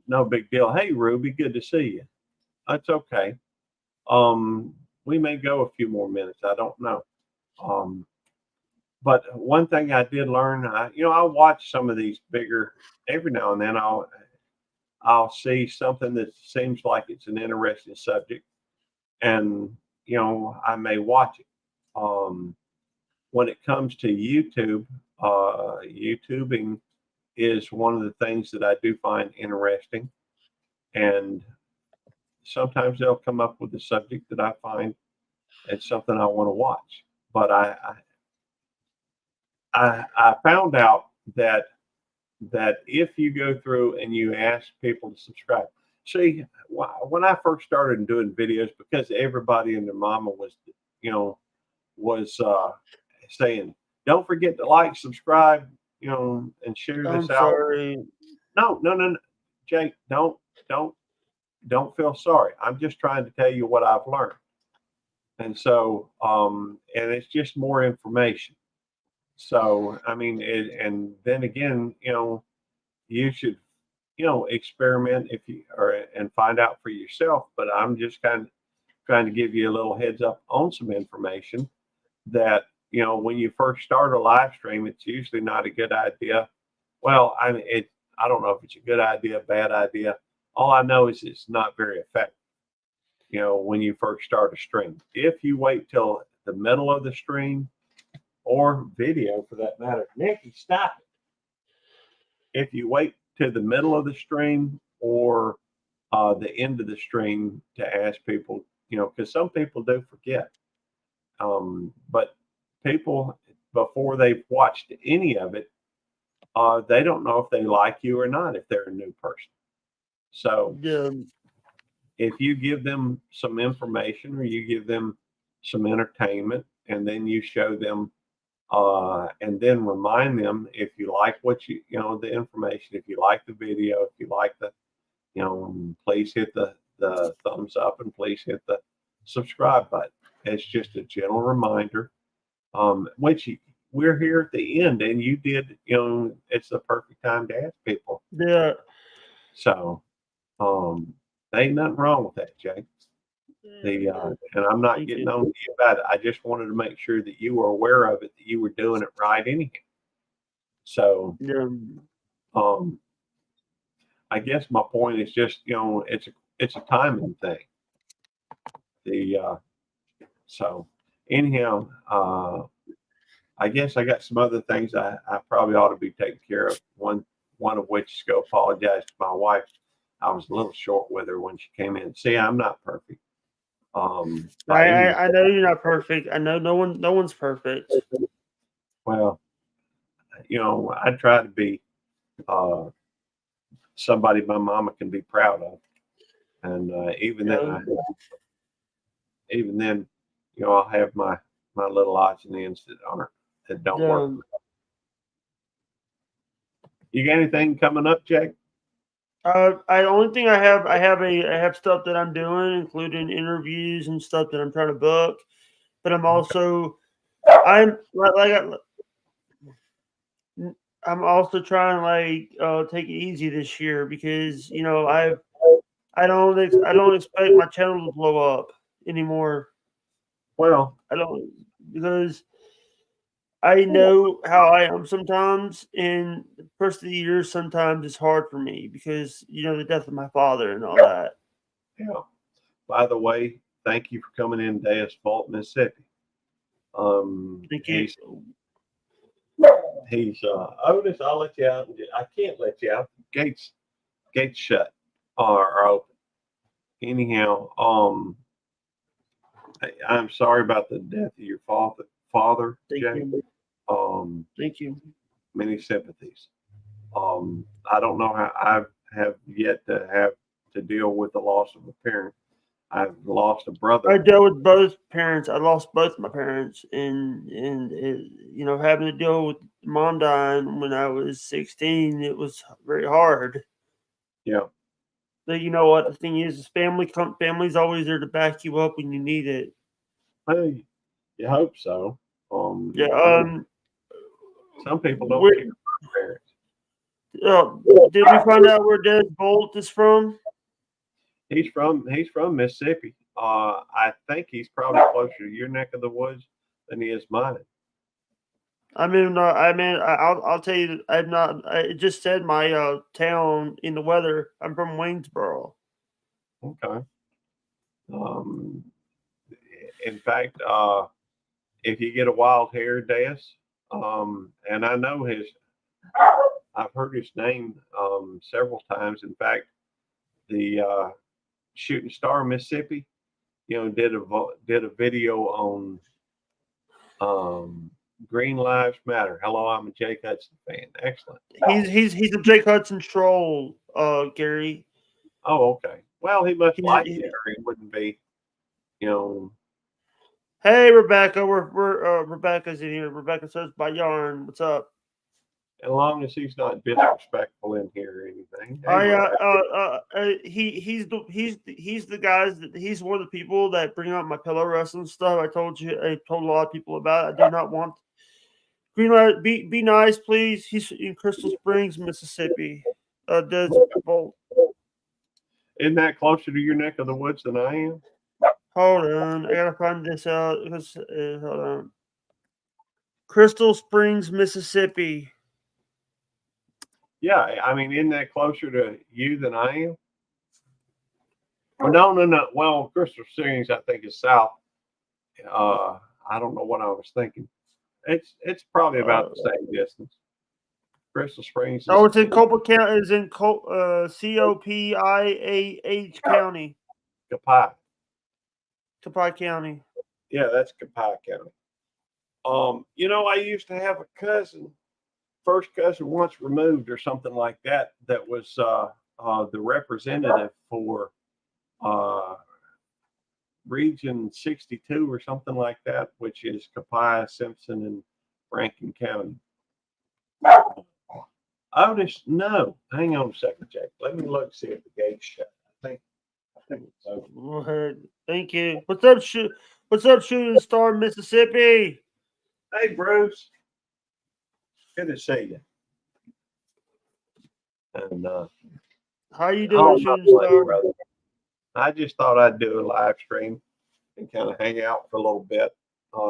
no big deal. Hey, Ruby, good to see you. That's okay. We may go a few more minutes. I don't know. But one thing I did learn, I watch some of these bigger. Every now and then, I'll see something that seems like it's an interesting subject, and I may watch it. When it comes to YouTube, YouTubing is one of the things that I do find interesting, and sometimes they'll come up with a subject that I find it's something I want to watch. But I found out that if you go through and you ask people to subscribe, see, when I first started doing videos, because everybody and their mama was saying, don't forget to like, subscribe, and share this out. Sorry. No, Jake, don't feel sorry. I'm just trying to tell you what I've learned. And so, and it's just more information. So, I mean, and then again, you should, experiment and find out for yourself. But I'm just kind of trying to give you a little heads up on some information that, when you first start a live stream, it's usually not a good idea. Well, I mean, I don't know if it's a good idea, bad idea, All I know is it's not very effective. You know, when you first start a stream, if you wait till the middle of the stream or video for that matter, Nikki, stop it. If you wait to the middle of the stream or the end of the stream to ask people, you know, because some people do forget. But people, before they've watched any of it, they don't know if they like you or not if they're a new person. So Yeah. if you give them some information or you give them some entertainment and then you show them and then remind them if you like what you know the information, if you like the video, if you like the please hit the thumbs up and please hit the subscribe button. It's just a gentle reminder. Which we're here at the end, and you did. It's the perfect time to ask people. Yeah. So, ain't nothing wrong with that, Jay. And I'm not getting on to you about it. I just wanted to make sure that you were aware of it, that you were doing it right anyhow. So, Yeah. I guess my point is just, it's a timing thing. So anyhow, I guess I got some other things I probably ought to be taking care of. One of which is go apologize to my wife. I was a little short with her when she came in. See, I'm not perfect. I know you're not perfect. I know no one's perfect. Well, I try to be somebody my mama can be proud of, and even then, I'll have my little odds and ends that don't work. You got anything coming up, Jake? The only thing I have stuff that I'm doing, including interviews and stuff that I'm trying to book. But I'm also I'm also trying to take it easy this year because I don't expect my channel to blow up anymore. Well, I don't, because I know how I am sometimes, and the first of the year sometimes it's hard for me because the death of my father and all that. Yeah. By the way, thank you for coming in today, Asphalt, Mississippi. Thank you. He's Otis. I'll let you out. I can't let you out. Gates shut are open. Anyhow, I'm sorry about the death of your father, Thank Jay. you. Thank you. Many sympathies. I don't know how I have yet to have to deal with the loss of a parent. I've lost a brother. I dealt with both parents. I lost both my parents, and having to deal with mom dying when I was 16, it was very hard. Yeah. But you know what? The thing is family's always there to back you up when you need it. Well, you hope so. Yeah. Some people don't care about parents. Did we find out where Des Bolt is from? He's from Mississippi. I think he's probably closer to your neck of the woods than he is mine. I'll tell you, I'm not. It just said my town in the weather. I'm from Waynesboro. Okay. In fact, if you get a wild hair, Des, and I know I've heard his name several times. In fact, the Shooting Star Mississippi, did a video on Green Lives Matter. Hello, I'm a Jake Hudson fan. Excellent. He's a Jake Hudson troll, Gary. Oh, okay. Well, he must like it, or he wouldn't be, Hey, Rebecca, we're Rebecca's in here. Rebecca says by Yarn. What's up? As long as he's not disrespectful in here or anything. He's the guys that he's one of the people that bring up my pillow wrestling stuff. I told a lot of people about it. I do not want Green Light. Be nice, please. He's in Crystal Springs, Mississippi. Des Bolt. Isn't that closer to your neck of the woods than I am? Hold on, I gotta find this out. Hold on. Crystal Springs, Mississippi. Yeah, I mean, isn't that closer to you than I am? Well, no. Well, Crystal Springs, I think, is south. I don't know what I was thinking. It's probably about the same distance. Crystal Springs. Oh, it's in Copiah County. It's in Copiah County. Copiah. Copiah County. Yeah, that's Copiah County. I used to have a cousin, first cousin once removed or something like that, that was the representative for Region 62 or something like that, which is Copiah, Simpson, and Rankin County. Otis, no. Hang on a second, Jake. Let me look, see if the gate's shut. I think it's open. Go ahead. Thank you. What's up, Shooting Star, Mississippi? Hey, Bruce. Good to see you. And How you doing, Shooting Star? brother. I just thought I'd do a live stream and kind of hang out for a little bit.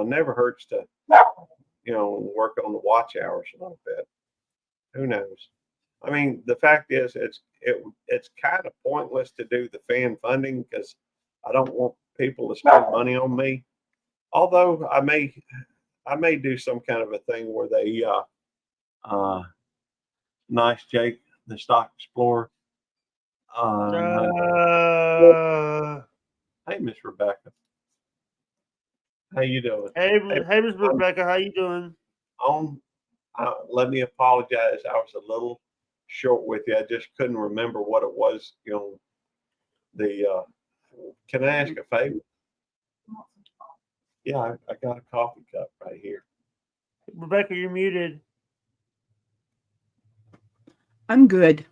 Never hurts to, work on the watch hours a little bit. Who knows? I mean, the fact is, it's kind of pointless to do the fan funding because I don't want people to spend money on me. Although I may do some kind of a thing where they, nice Jake, the Stock Explorer. Hey, Miss Rebecca. How you doing? Hey, Miss Rebecca, how you doing? Let me apologize. I was a little short with you. I just couldn't remember what it was. Can I ask a favor? Yeah, I got a coffee cup right here. Rebecca, you're muted. I'm good.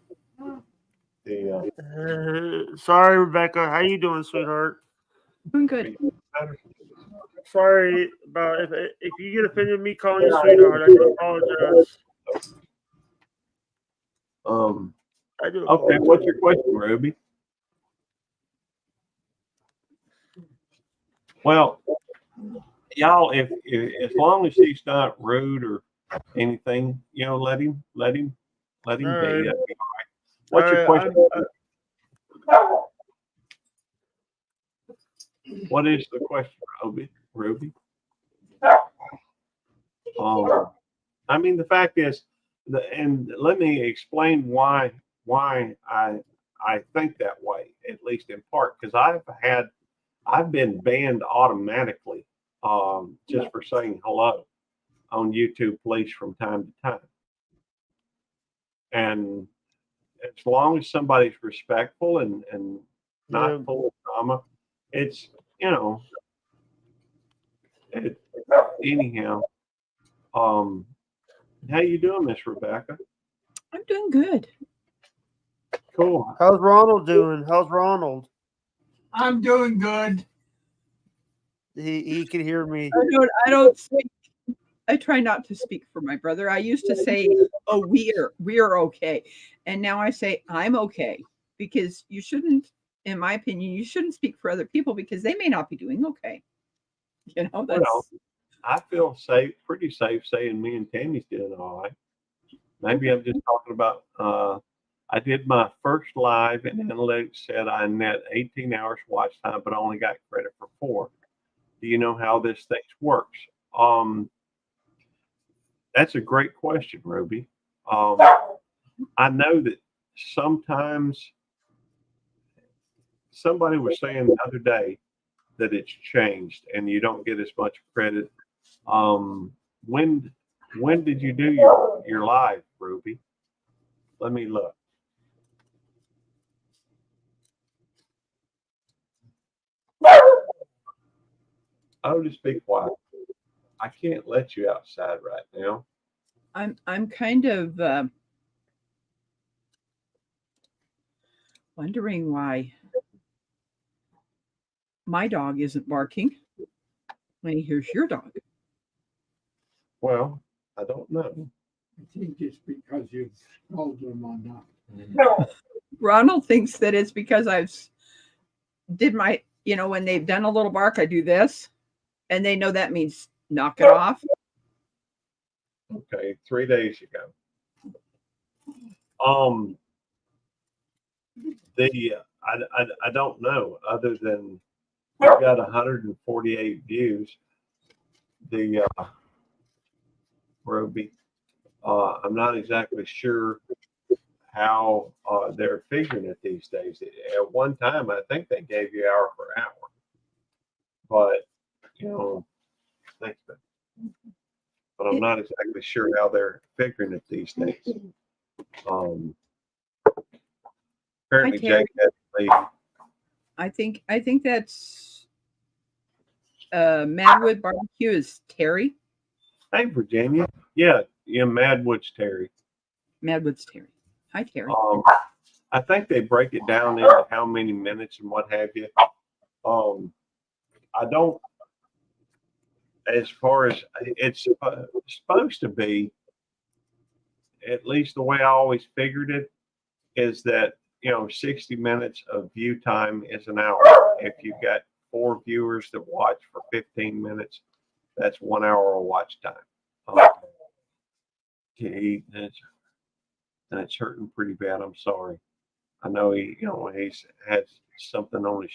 Sorry, Rebecca. How you doing, sweetheart? I'm good. Sorry about if you get offended me calling you sweetheart. I do apologize. I do. Okay, what's your question, Ruby? Well, y'all, if as long as he's not rude or anything, let him be. That'd be all right. What's your question? What is the question, Ruby? I mean, the fact is, and let me explain why I think that way, at least in part, because I've been banned automatically just for saying hello on YouTube Police from time to time. And as long as somebody's respectful and not full of drama, it's, anyhow. How you doing, Miss Rebecca? I'm doing good. Cool. How's Ronald doing? How's Ronald? I'm doing good. He can hear me. I don't speak. I try not to speak for my brother. I used to say, "Oh, we're okay," and now I say I'm okay, because you shouldn't, in my opinion, you shouldn't speak for other people because they may not be doing okay. I feel pretty safe saying me and Tammy's doing all right. Maybe I'm just talking about. I did my first live, and analytics said I net 18 hours watch time, but I only got credit for 4. Do you know how this thing works? That's a great question, Ruby. I know that sometimes somebody was saying the other day that it's changed and you don't get as much credit. When did you do your live, Ruby? Let me look. Oh, just be quiet. I can't let you outside right now. I'm kind of wondering why my dog isn't barking when he hears your dog. Well, I don't know. I think it's because you've told them or not. Ronald thinks that it's because I've did my, when they've done a little bark, I do this, and they know that means knock it off. Okay, 3 days ago. I don't know, other than we've got 148 views. The Roby, I'm not exactly sure how they're figuring it these days. At one time, I think they gave you hour for hour, but you know, thanks, but I'm not exactly sure how they're figuring it these days. Apparently, Terry. Jake had to leave. I think that's Madwood Barbecue is Terry. Hey, Virginia. Yeah, Madwood's Terry. Madwood's Terry. Hi, Terry. I think they break it down into how many minutes and what have you. I don't, as far as it's supposed to be, at least the way I always figured it, is that 60 minutes of view time is an hour. If you've got 4 viewers that watch for 15 minutes, that's 1 hour of watch time. That's hurting pretty bad. I'm sorry. I know he's had something on his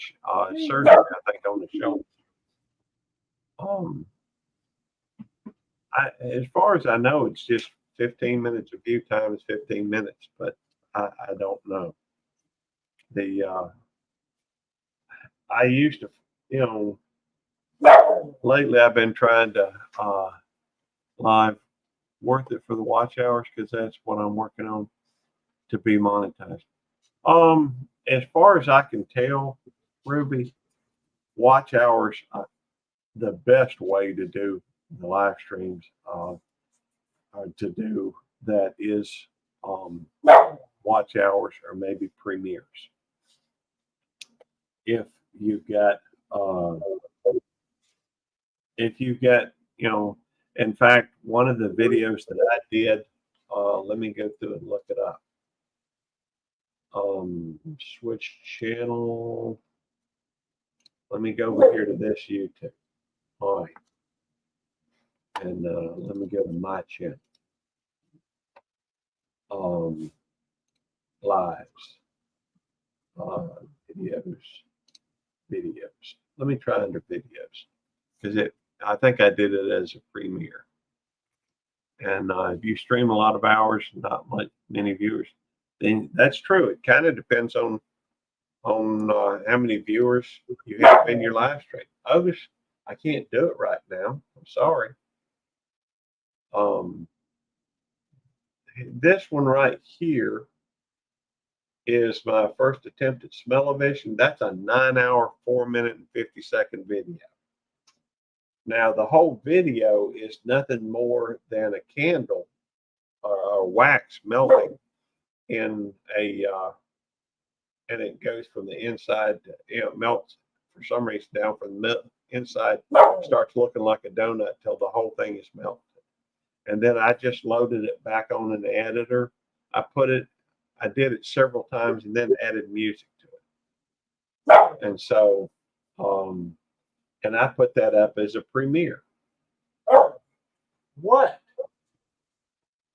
surgery, I think, on the shoulder. As far as I know, it's just 15 minutes of view time is 15 minutes, but I don't know. I used to, lately I've been trying to live worth it for the watch hours, because that's what I'm working on to be monetized. As far as I can tell, Ruby, watch hours, the best way to do the live streams to do that is watch hours or maybe premieres. If you've got in fact, one of the videos that I did, let me go through and look it up. Switch channel. Let me go over here to this YouTube. All right. And let me go to my channel. Lives. Videos. Let me try under videos, because I think I did it as a premiere. And if you stream a lot of hours, not many viewers, then that's true. It kind of depends on how many viewers you have in your live stream. Otis, I can't do it right now. I'm sorry. This one right here is my first attempt at Smell-O-Vision. That's a 9-hour, 4-minute, and 50-second video. Now, the whole video is nothing more than a candle or wax melting in and it goes from the inside, melts for some reason down from the inside, starts looking like a donut till the whole thing is melted. And then I just loaded it back on an editor. I did it several times and then added music to it. And so, and I put that up as a premiere. What?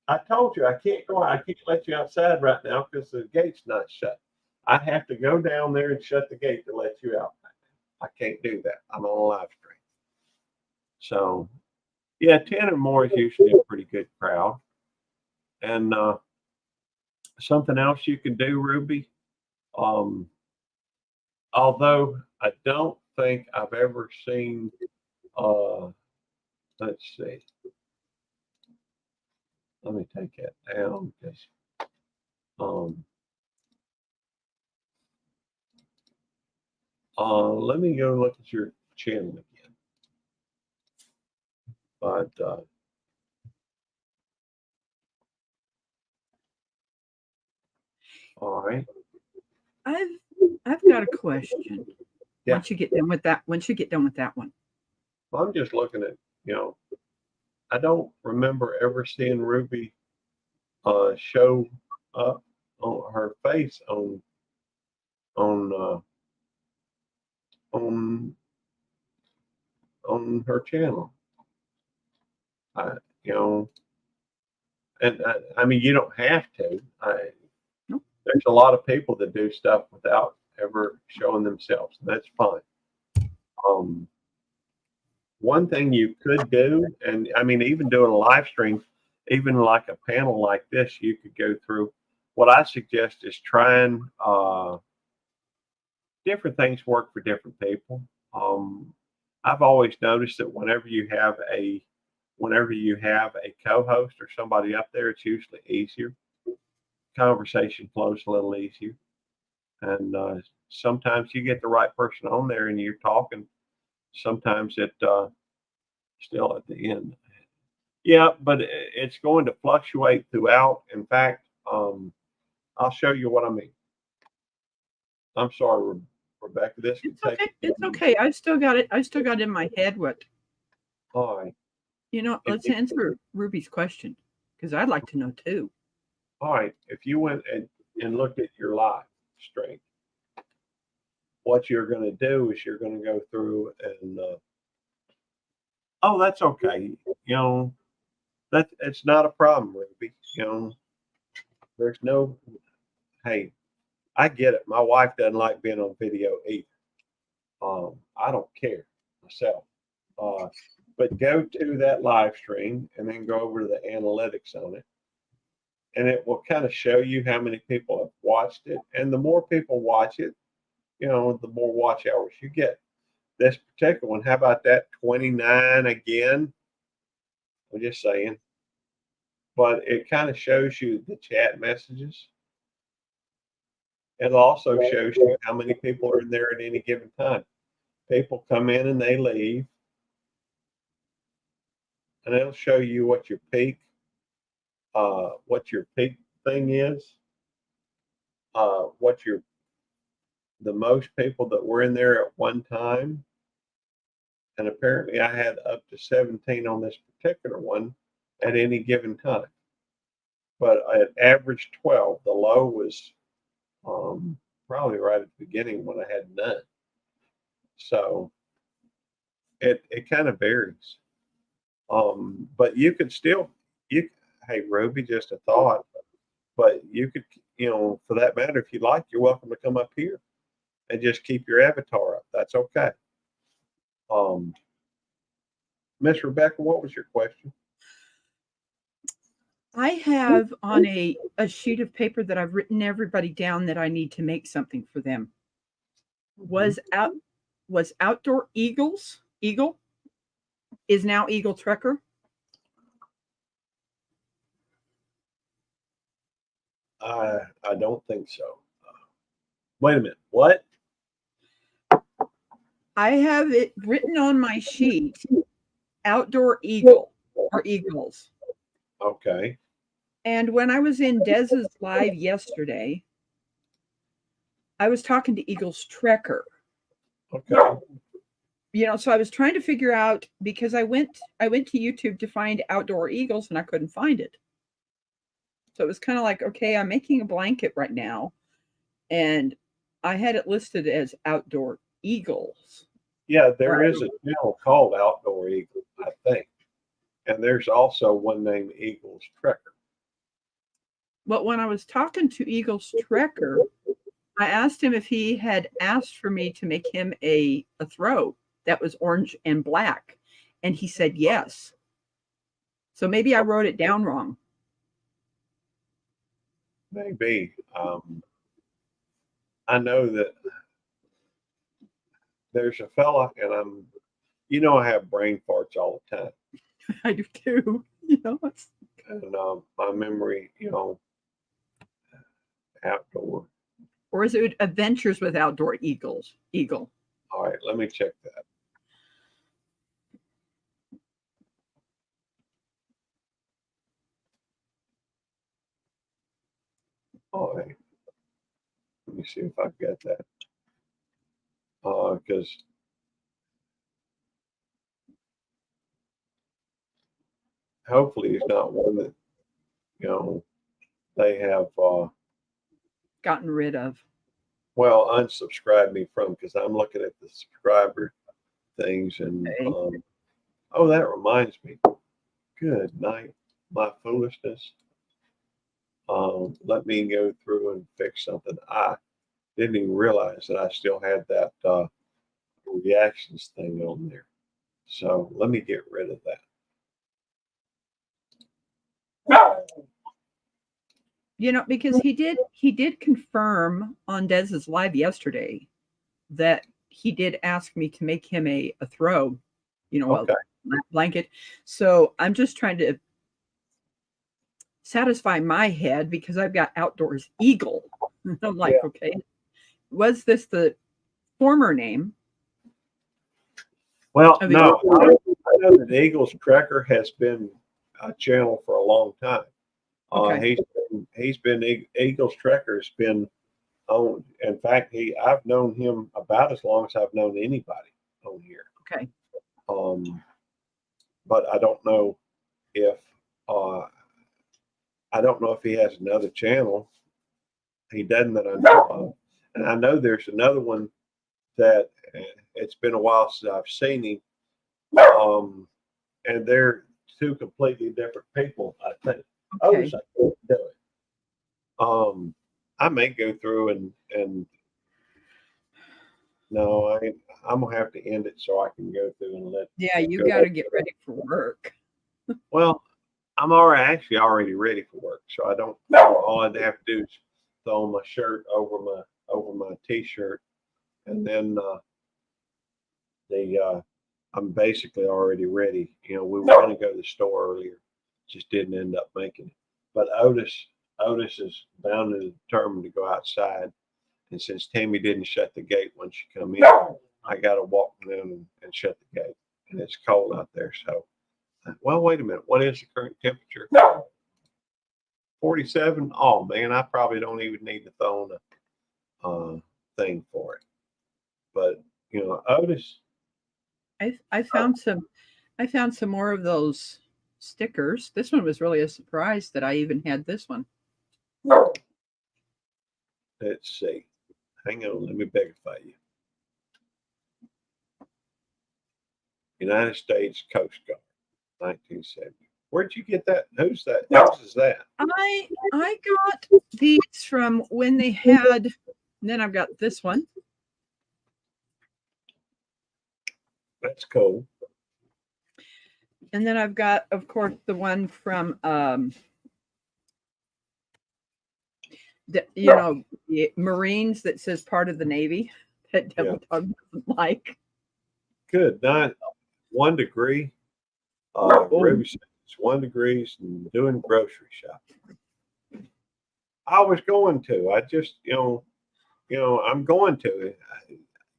I told you I can't go. I can't let you outside right now because the gate's not shut. I have to go down there and shut the gate to let you out. I can't do that. I'm on a live stream. So, yeah, 10 or more is usually a pretty good crowd. And something else you can do, Ruby, although I don't think I've ever seen, let's see. Let me take that down, because let me go look at your channel again. But all right. I've got a question. Yeah. Once you get done with that one. I'm just looking at, I don't remember ever seeing Ruby show up on her face on her channel. And I mean, you don't have to. Nope. There's a lot of people that do stuff without ever showing themselves. And that's fine. One thing you could do, and I mean, even doing a live stream, even like a panel like this, you could go through. What I suggest is trying different things work for different people. I've always noticed that whenever you have a co-host or somebody up there, it's usually easier. Conversation flows a little easier, and sometimes you get the right person on there and you're talking. Sometimes it still at the end. Yeah, but it's going to fluctuate throughout. In fact, I'll show you what I mean. I'm sorry, Rebecca. This could It's take. okay. It's okay. I still got it. I still got in my head what. All right. Let's answer Ruby's question because I'd like to know too. All right. If you went and looked at your live stream, what you're going to do is you're going to go through and oh, that's okay. It's not a problem, Ruby. There's no. Hey, I get it. My wife doesn't like being on video either. I don't care myself. But go to that live stream and then go over to the analytics on it. And it will kind of show you how many people have watched it. And the more people watch it, the more watch hours you get. This particular one, how about that? 29 again. I'm just saying. But it kind of shows you the chat messages. It also shows you how many people are in there at any given time. People come in and they leave. And it'll show you what your peak thing is. The most people that were in there at one time. And apparently I had up to 17 on this particular one at any given time. But at average 12, the low was probably right at the beginning when I had none. So it kind of varies. But you could still, hey, Ruby, just a thought, but you could, for that matter, if you like, you're welcome to come up here and just keep your avatar up. That's okay. Miss Rebecca, what was your question? I have on a sheet of paper that I've written everybody down that I need to make something for them. Was Outdoor Eagle is now Eagle Trekker? I don't think so. Wait a minute. What? I have it written on my sheet, Outdoor Eagle or Eagles. Okay. And when I was in Dez's live yesterday, I was talking to Eagles Trekker. Okay. So I was trying to figure out because I went to YouTube to find Outdoor Eagles and I couldn't find it. So it was kind of like, okay, I'm making a blanket right now, and I had it listed as Outdoor Eagles. Yeah, there is a channel called Outdoor Eagle, I think. And there's also one named Eagles Trekker. But when I was talking to Eagles Trekker, I asked him if he had asked for me to make him a throw that was orange and black. And he said yes. So maybe I wrote it down wrong. Maybe. I know that there's a fella, and I have brain farts all the time. I do too. And my memory, outdoor. Or is it Adventures with Outdoor Eagle? All right, let me check that. All right. Let me see if I've got that. Because hopefully it's not one that, they have Gotten rid of. Well, unsubscribe me from, because I'm looking at the subscriber things and Okay. oh, that reminds me. Good night, my foolishness. Let me go through and fix something. didn't even realize that I still had that reactions thing on there. So let me get rid of that. You know, because he did confirm on Dez's live yesterday that he did ask me to make him a throw, you know, Okay. a blanket. So I'm just trying to satisfy my head because I've got Outdoors Eagle. I'm like, Yeah. okay, was this the former name? Well, of no, Eagle? I know that Eagles Trekker has been a channel for a long time. Okay. He's been Eagles Trekker's been on. In fact, I've known him about as long as I've known anybody on here. Okay. But I don't know if he has another channel. He doesn't that I know of, and I know there's another one that it's been a while since I've seen him. And they're two completely different people, I think. Okay. I can't do it. I may go through and no, I'm gonna have to end it so I can go through and let. Yeah, you go got to back. get ready for work. Well, I'm already ready for work, so I don't. All I have to do is throw my shirt over my t-shirt, and then I'm basically already ready. You know, we were going to go to the store earlier, just didn't end up making it. But Otis is bound and determined to go outside, and since Tammy didn't shut the gate when she come in, I got to walk down and shut the gate, and it's cold out there. So, well, wait a minute. What is the current temperature? 47. Oh man, I probably don't even need to throw on a thing for it. But you know, Otis. I found some more of those stickers. This one was really a surprise that I even had this one. Let's see. Hang on, let me begify you. United States Coast Guard, 1970. Where'd you get that? Who's that? Whose is that? I got these from when they had, and then I've got this one. That's cool. And then I've got, of course, the one from the Marines that says part of the Navy that Devil Dog doesn't like. Good. 1 degree. Ruby says it's 1 degree and doing grocery shopping. I was going to. I just, I'm going to.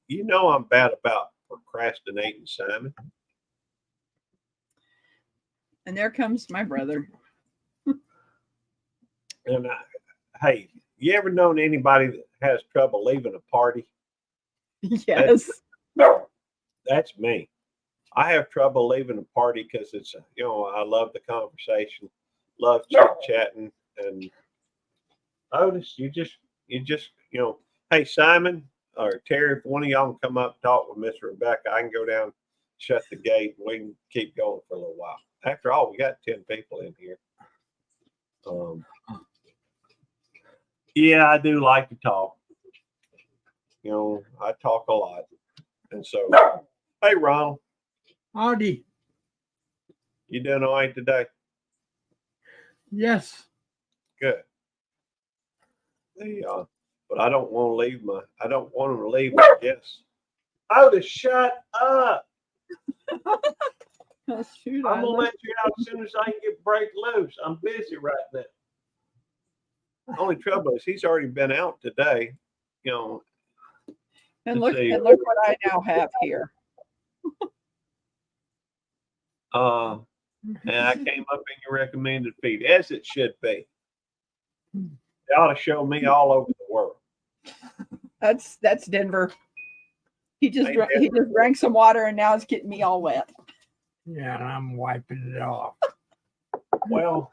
I'm bad about procrastinating, Simon. And there comes my brother. And hey, you ever known anybody that has trouble leaving a party? Yes. That's me. I have trouble leaving a party because it's, I love the conversation, love chit-chatting. And Otis, you just, hey, Simon or Terry, if one of y'all can come up and talk with Miss Rebecca, I can go down, shut the gate, and we can keep going for a little while. After all, we got 10 people in here. Yeah, I do like to talk. I talk a lot. And so, hey, Ronald. Howdy. You doing all right today? Yes. Good. But I don't want them to leave my guests. Otis, shut up. Oh, shoot, I'm gonna let you out as soon as I can get break loose. I'm busy right now. Only trouble is he's already been out today. and let's look see. and look what I now have here. And I came up in your recommended feed, as it should be. They ought to show me all over the world. That's Denver. He just drank some water and now it's getting me all wet. Yeah, and I'm wiping it off. Well,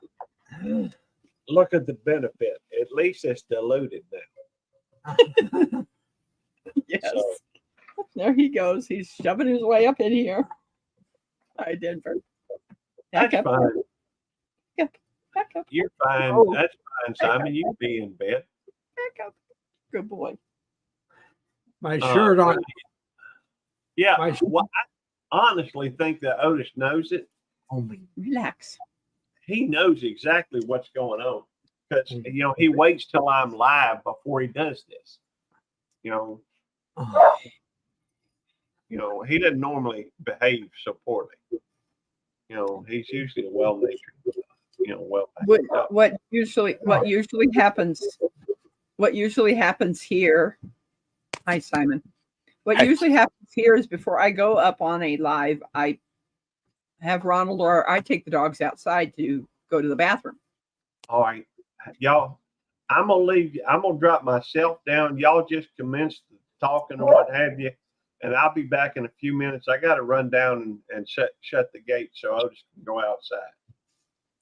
look at the benefit. At least it's diluted now. Yes. So, there he goes. He's shoving his way up in here. Hi, Denver. that's Back up. fine. Back up. You're fine. Oh. That's fine, Simon. You can be in bed. Back up. Good boy. My shirt on. Yeah, My- well, I honestly think that Otis knows it. Relax. He knows exactly what's going on because he waits till I'm live before he does this. You know, he doesn't normally behave so poorly. He's usually a well-natured, well. What usually happens here. Hi, Simon. What usually happens here is before I go up on a live, I have Ronald or I take the dogs outside to go to the bathroom. All right, y'all. I'm gonna leave. I'm gonna drop myself down. Y'all just commence talking or what have you, and I'll be back in a few minutes. I got to run down and shut the gate so Otis can go outside.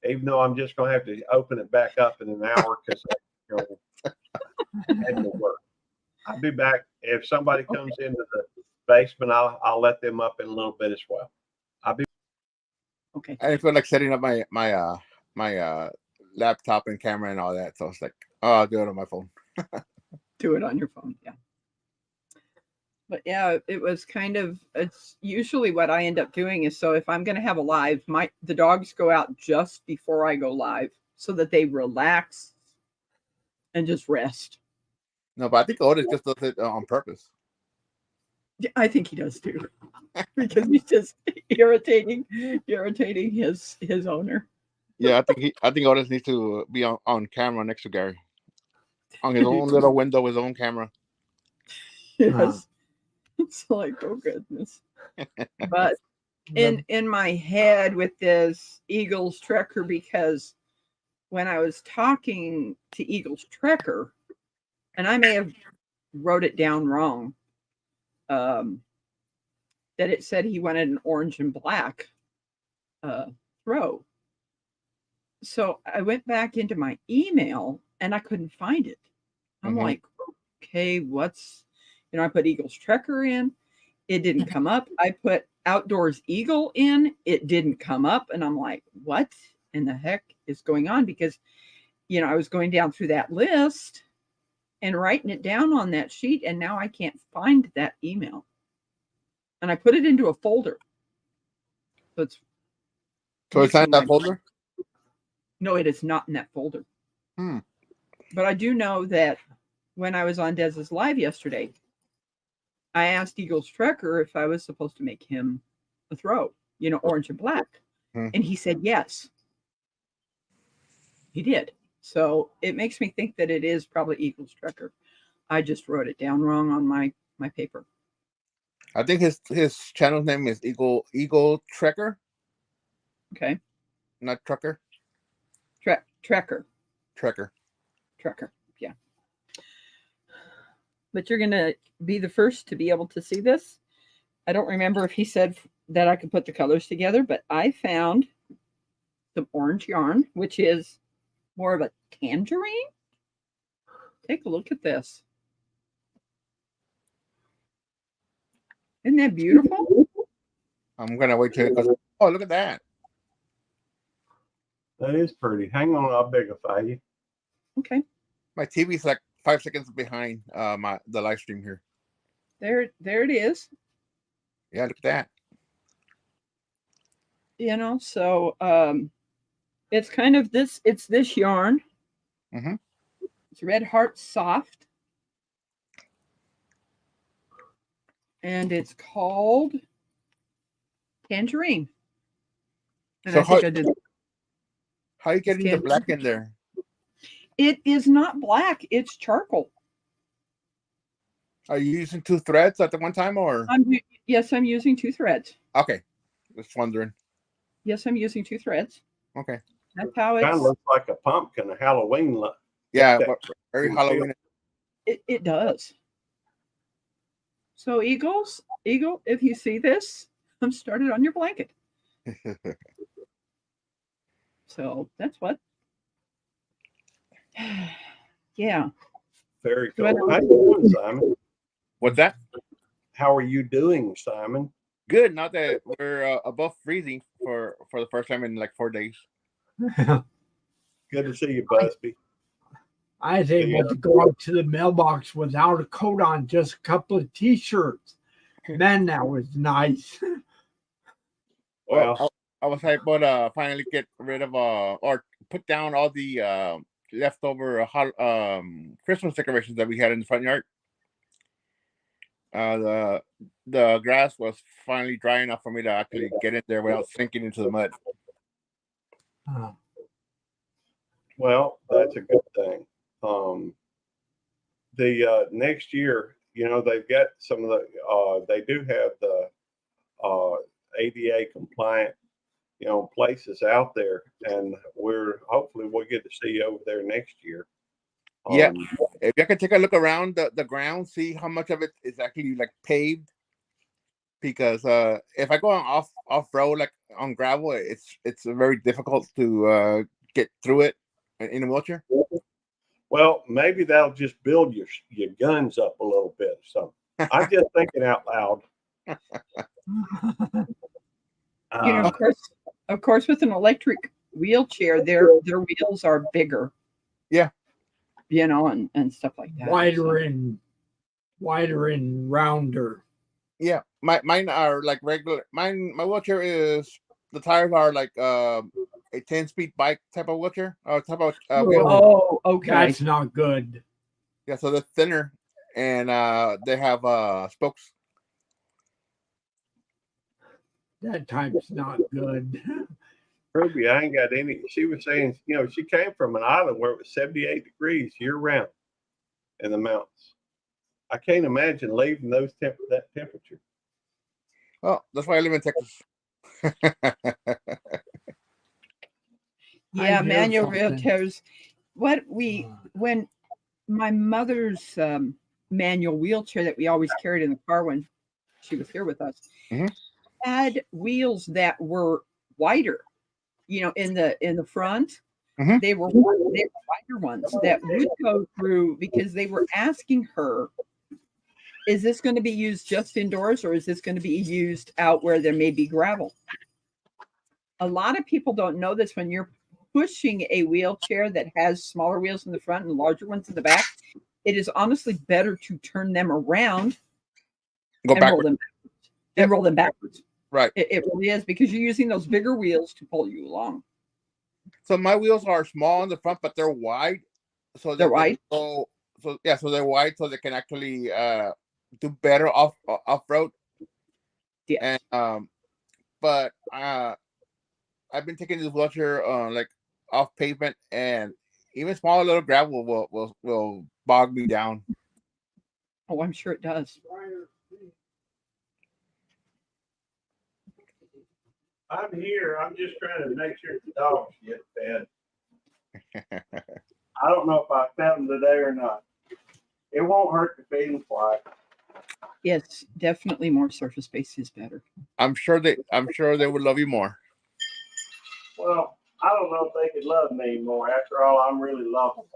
Even though I'm just gonna have to open it back up in an hour because I had to work. I'll be back. If somebody comes into the basement, I'll let them up in a little bit as well. Okay. I feel like setting up my laptop and camera and all that. So it's like, oh, I'll do it on my phone. Do it on your phone, yeah. But yeah, it was it's usually what I end up doing is, so if I'm going to have a live, the dogs go out just before I go live so that they relax and just rest. No, but I think Otis just does it on purpose. Yeah, I think he does too, because he's just irritating his owner. Yeah, I think Otis needs to be on camera next to Gary, on his own little window, his own camera. Yes, it's like, oh goodness. But in my head with this Eagles Trekker, because when I was talking to Eagles Trekker, and I may have wrote it down wrong, that it said he wanted an orange and black throw. So I went back into my email and I couldn't find it. I'm like, okay, I put Eagles Trekker in. It didn't come up. I put Outdoors Eagle in. It didn't come up. And I'm like, what in the heck is going on? Because, I was going down through that list and writing it down on that sheet, and now I can't find that email. And I put it into a folder. So it's not in that folder? No, it is not in that folder. But I do know that when I was on Dez's live yesterday, I asked Eagles Trekker if I was supposed to make him a throw, orange and black. And he said yes. He did. So it makes me think that it is probably Eagles Trekker. I just wrote it down wrong on my paper. I think his channel name is Eagle Trekker. Okay. Not Trucker. Trekker. Yeah. But you're going to be the first to be able to see this. I don't remember if he said that I could put the colors together, but I found some orange yarn, which is more of a tangerine. Take a look at this. Isn't that beautiful? I'm going to wait till it goes. Oh, look at that. That is pretty. Hang on, I'll bigify you. Okay. My TV's like 5 seconds behind the live stream here. There it is. Yeah, look at that. So it's kind of this. It's this yarn. It's Red Heart Soft, and it's called Tangerine. And so I think I did. How are you getting the black in there? It is not black. It's charcoal. Are you using 2 threads at the one time, or? Yes, I'm using 2 threads. Okay, just wondering. Yes, I'm using 2 threads. Okay. That's how Kind of looks like a pumpkin, a Halloween look. Yeah, very Halloween. It does. So Eagle, if you see this, I'm started on your blanket. So that's what. Yeah. Very cool. How you doing, Simon? What's that? How are you doing, Simon? Good. Now that we're above freezing for the first time in like 4 days. Good to see you, Busby. I was able to go out to the mailbox without a coat on, just a couple of t-shirts. Man, that was nice. Well, I was able to finally get rid of or put down all the leftover Christmas decorations that we had in the front yard. The grass was finally dry enough for me to actually get in there without sinking into the mud. Well, that's a good thing. The next year, you know, they've got some of the they do have the ADA compliant, you know, places out there, and hopefully we'll get to see you over there next year. Yeah, if you can take a look around the ground, see how much of it is actually like paved. Because if I go on off road, like on gravel, it's very difficult to get through it in a wheelchair. Well, maybe that'll just build your guns up a little bit. So I'm just thinking out loud. You know, of course, with an electric wheelchair, their wheels are bigger. Yeah. You know, and stuff like that. Wider and rounder. Yeah, mine are like regular. My wheelchair is, the tires are like a 10-speed bike type of wheelchair or type of wheel. Oh, okay. That's not good. Yeah, so they're thinner and they have spokes. That type's not good. Ruby, I ain't got any. She was saying, you know, she came from an island where it was 78 degrees year round in the mountains. I can't imagine leaving that temperature. Well, that's why I live in Texas. Yeah, manual wheelchairs. When my mother's manual wheelchair that we always carried in the car when she was here with us had wheels that were wider. You know, in the front, they were wider ones that would go through, because they were asking her, is this going to be used just indoors, or is this going to be used out where there may be gravel? A lot of people don't know this. When you're pushing a wheelchair that has smaller wheels in the front and larger ones in the back, it is honestly better to turn them around and roll them backwards. Right. It really is, because you're using those bigger wheels to pull you along. So my wheels are small in the front, but they're wide. So they're wide. So they're wide, so they can actually do better off road. Yeah. And but I've been taking this wheelchair like off pavement, and even small little gravel will bog me down. Oh, I'm sure it does. I'm here. I'm just trying to make sure the dogs get fed. I don't know if I fed them today or not. It won't hurt to feed them twice. Yes, definitely more surface space is better. I'm sure they would love you more. Well, I don't know if they could love me more. After all, I'm really lovable.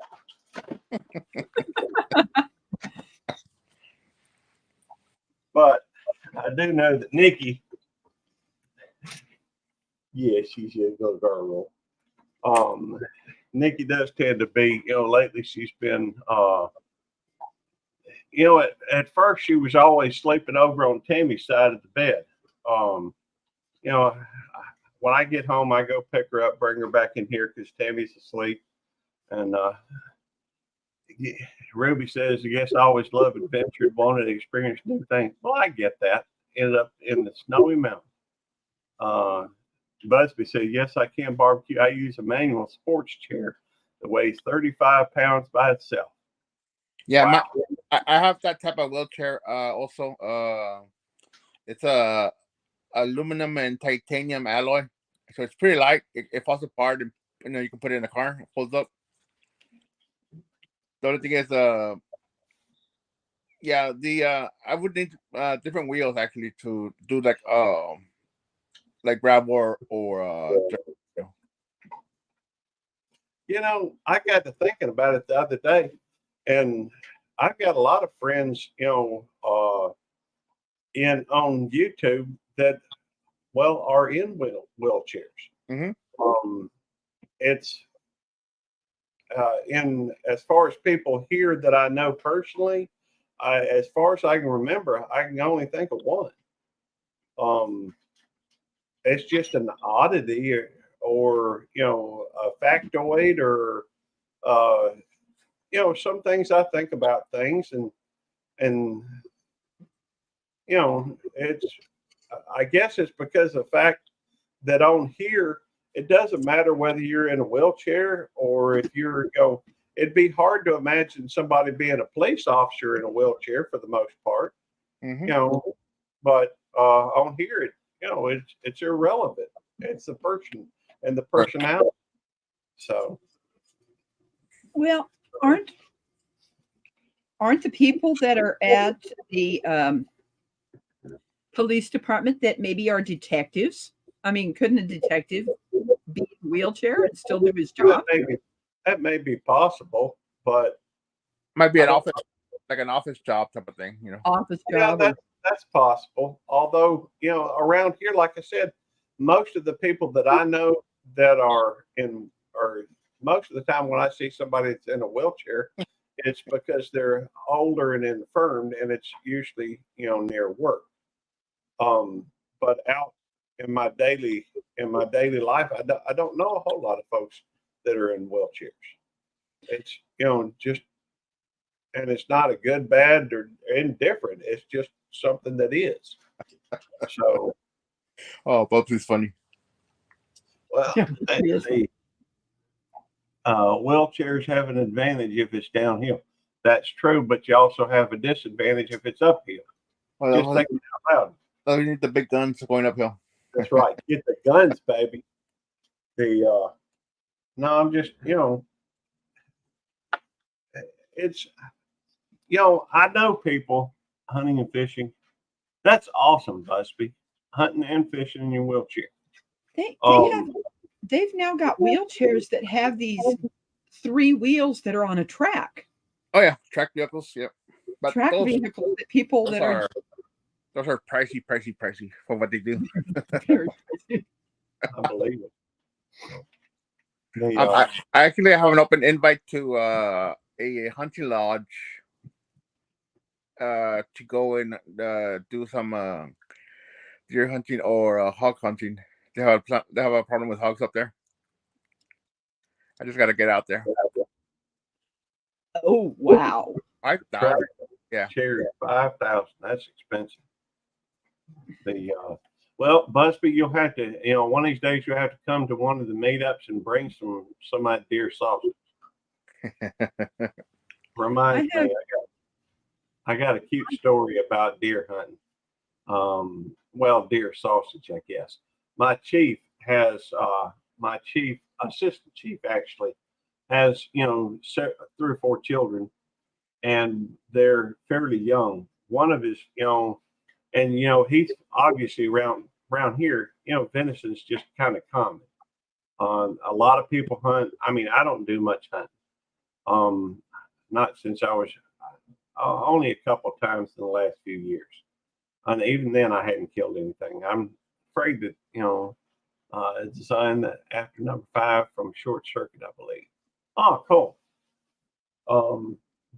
But I do know that Nikki, yeah, she's a good girl. Nikki does tend to be, you know, lately she's been, you know, at first she was always sleeping over on Tammy's side of the bed. You know, when I get home, I go pick her up, bring her back in here because Tammy's asleep. And Ruby says, I guess I always love adventure and wanted to experience new things. Well, I get that. Ended up in the snowy mountains. Busby said, yes, I can barbecue. I use a manual sports chair that weighs 35 pounds by itself. Yeah, wow. I have that type of wheelchair also. It's a aluminum and titanium alloy, so it's pretty light. It falls apart, and you know, you can put it in the car. It folds up. The only thing is, yeah, I would need different wheels actually to do like gravel or You know, I got to thinking about it the other day, and I've got a lot of friends, you know, on YouTube that, well, are in wheelchairs. Mm-hmm. It's in as far as people here that I know personally, as far as I can remember, I can only think of one. It's just an oddity or a factoid or some things I think about things and it's I guess it's because of the fact that on here it doesn't matter whether you're in a wheelchair or if it'd be hard to imagine somebody being a police officer in a wheelchair for the most part, but on here it's irrelevant. It's the person and the personality. So Well, aren't the people that are at the police department that maybe are detectives? I mean, couldn't a detective be in a wheelchair and still do his job? that may be possible, but Might be an office, like an office job type of thing, Office yeah, job. that's possible. Although, around here, like I said, most of the people that I know that are most of the time when I see somebody that's in a wheelchair, it's because they're older and infirmed, and it's usually, near work. But out in my daily life, I don't know a whole lot of folks that are in wheelchairs. It's, just, and it's not a good, bad, or indifferent. It's just something that is. So, Oh, Bubsy's funny. well, let's see. Wheelchairs have an advantage if it's downhill. That's true, but you also have a disadvantage if it's uphill. Well, Just think it out loud. we need the big guns going uphill. That's right. Get the guns, baby. No, I'm just, it's, I know people hunting and fishing. That's awesome, Busby. Hunting and fishing in your wheelchair. They've now got wheelchairs that have these 3 wheels that are on a track. Oh yeah, track vehicles. Yep. But Track vehicles that people those that are those are pricey for what they do. very I believe it. I actually have an open invite to a hunting lodge to go and do some deer hunting or hog hunting. They have a problem with hogs up there. I just got to get out there. Oh wow! Yeah. Cherry 5,000. That's expensive. Well, Busby, you'll have to, one of these days you'll have to come to one of the meetups and bring some of that deer sausage. Reminds me, I got a cute story about deer hunting. Deer sausage, I guess. My assistant chief actually has, 3 or 4 children, and they're fairly young. One of his, he's obviously around here, venison's just kind of common. A lot of people hunt. I mean, I don't do much hunting. Not since I was only a couple of times in the last few years. And even then I hadn't killed anything. I'm afraid that, it's a sign that after number 5 from Short Circuit, I believe. Oh, cool.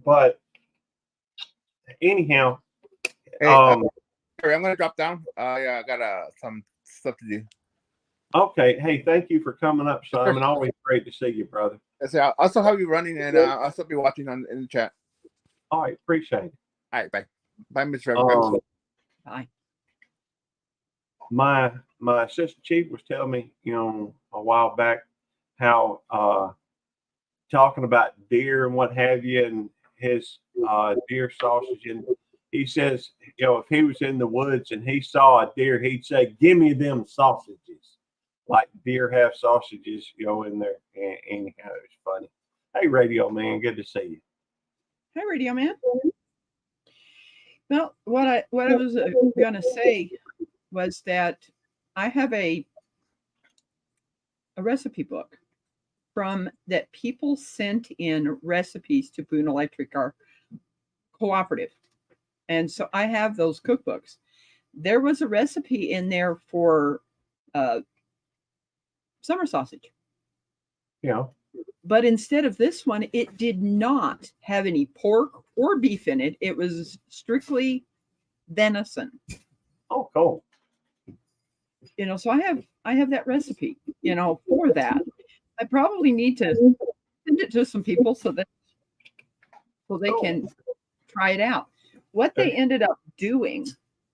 But anyhow, Hey, I'm gonna drop down. I got some stuff to do. Okay. Hey, thank you for coming up, Simon. Always great to see you, brother. I'll also have you running, and I'll still be watching in the chat. All right, appreciate it. All right, bye. Bye, Mr. Evans. Bye. My assistant chief was telling me, a while back how talking about deer and what have you, and his deer sausage, and he says, if he was in the woods and he saw a deer, he'd say, "Give me them sausages." Like deer have sausages, in there. Anyhow, it's funny. Hey, Radio Man, good to see you. Hi, Radio Man. Well, what I was going to say was that I have a recipe book from that people sent in recipes to Boone Electric, our cooperative. And so I have those cookbooks. There was a recipe in there for summer sausage. Yeah. But instead of this one, it did not have any pork or beef in it. It was strictly venison. Oh, cool. So I have that recipe, for that. I probably need to send it to some people so they can try it out. What they ended up doing,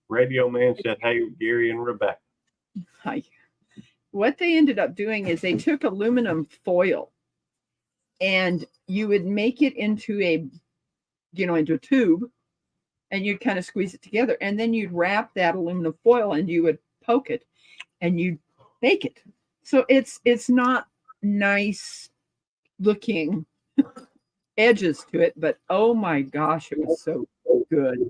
Radio Man said, "Hey, Gary and Rebecca." what they ended up doing is they took aluminum foil, and you would make it into into a tube, and you'd kind of squeeze it together, and then you'd wrap that aluminum foil, and you would poke it, and you'd bake it. So it's not nice looking edges to it, but oh my gosh, it was so good.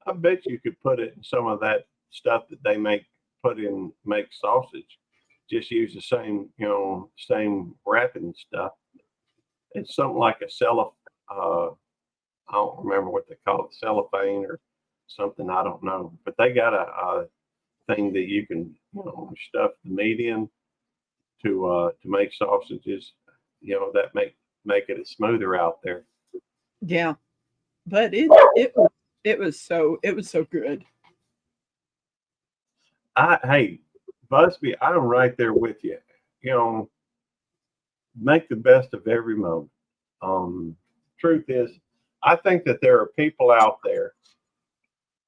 I bet you could put it in some of that stuff that they make sausage. Just use the same wrapping stuff. It's something like a I don't remember what they call it, cellophane or something. I don't know, but they got a thing that you can stuff the meat in to make sausages. That make it smoother out there. Yeah, but it was so good. Hey, Busby, I'm right there with you. Make the best of every moment. Truth is, I think that there are people out there,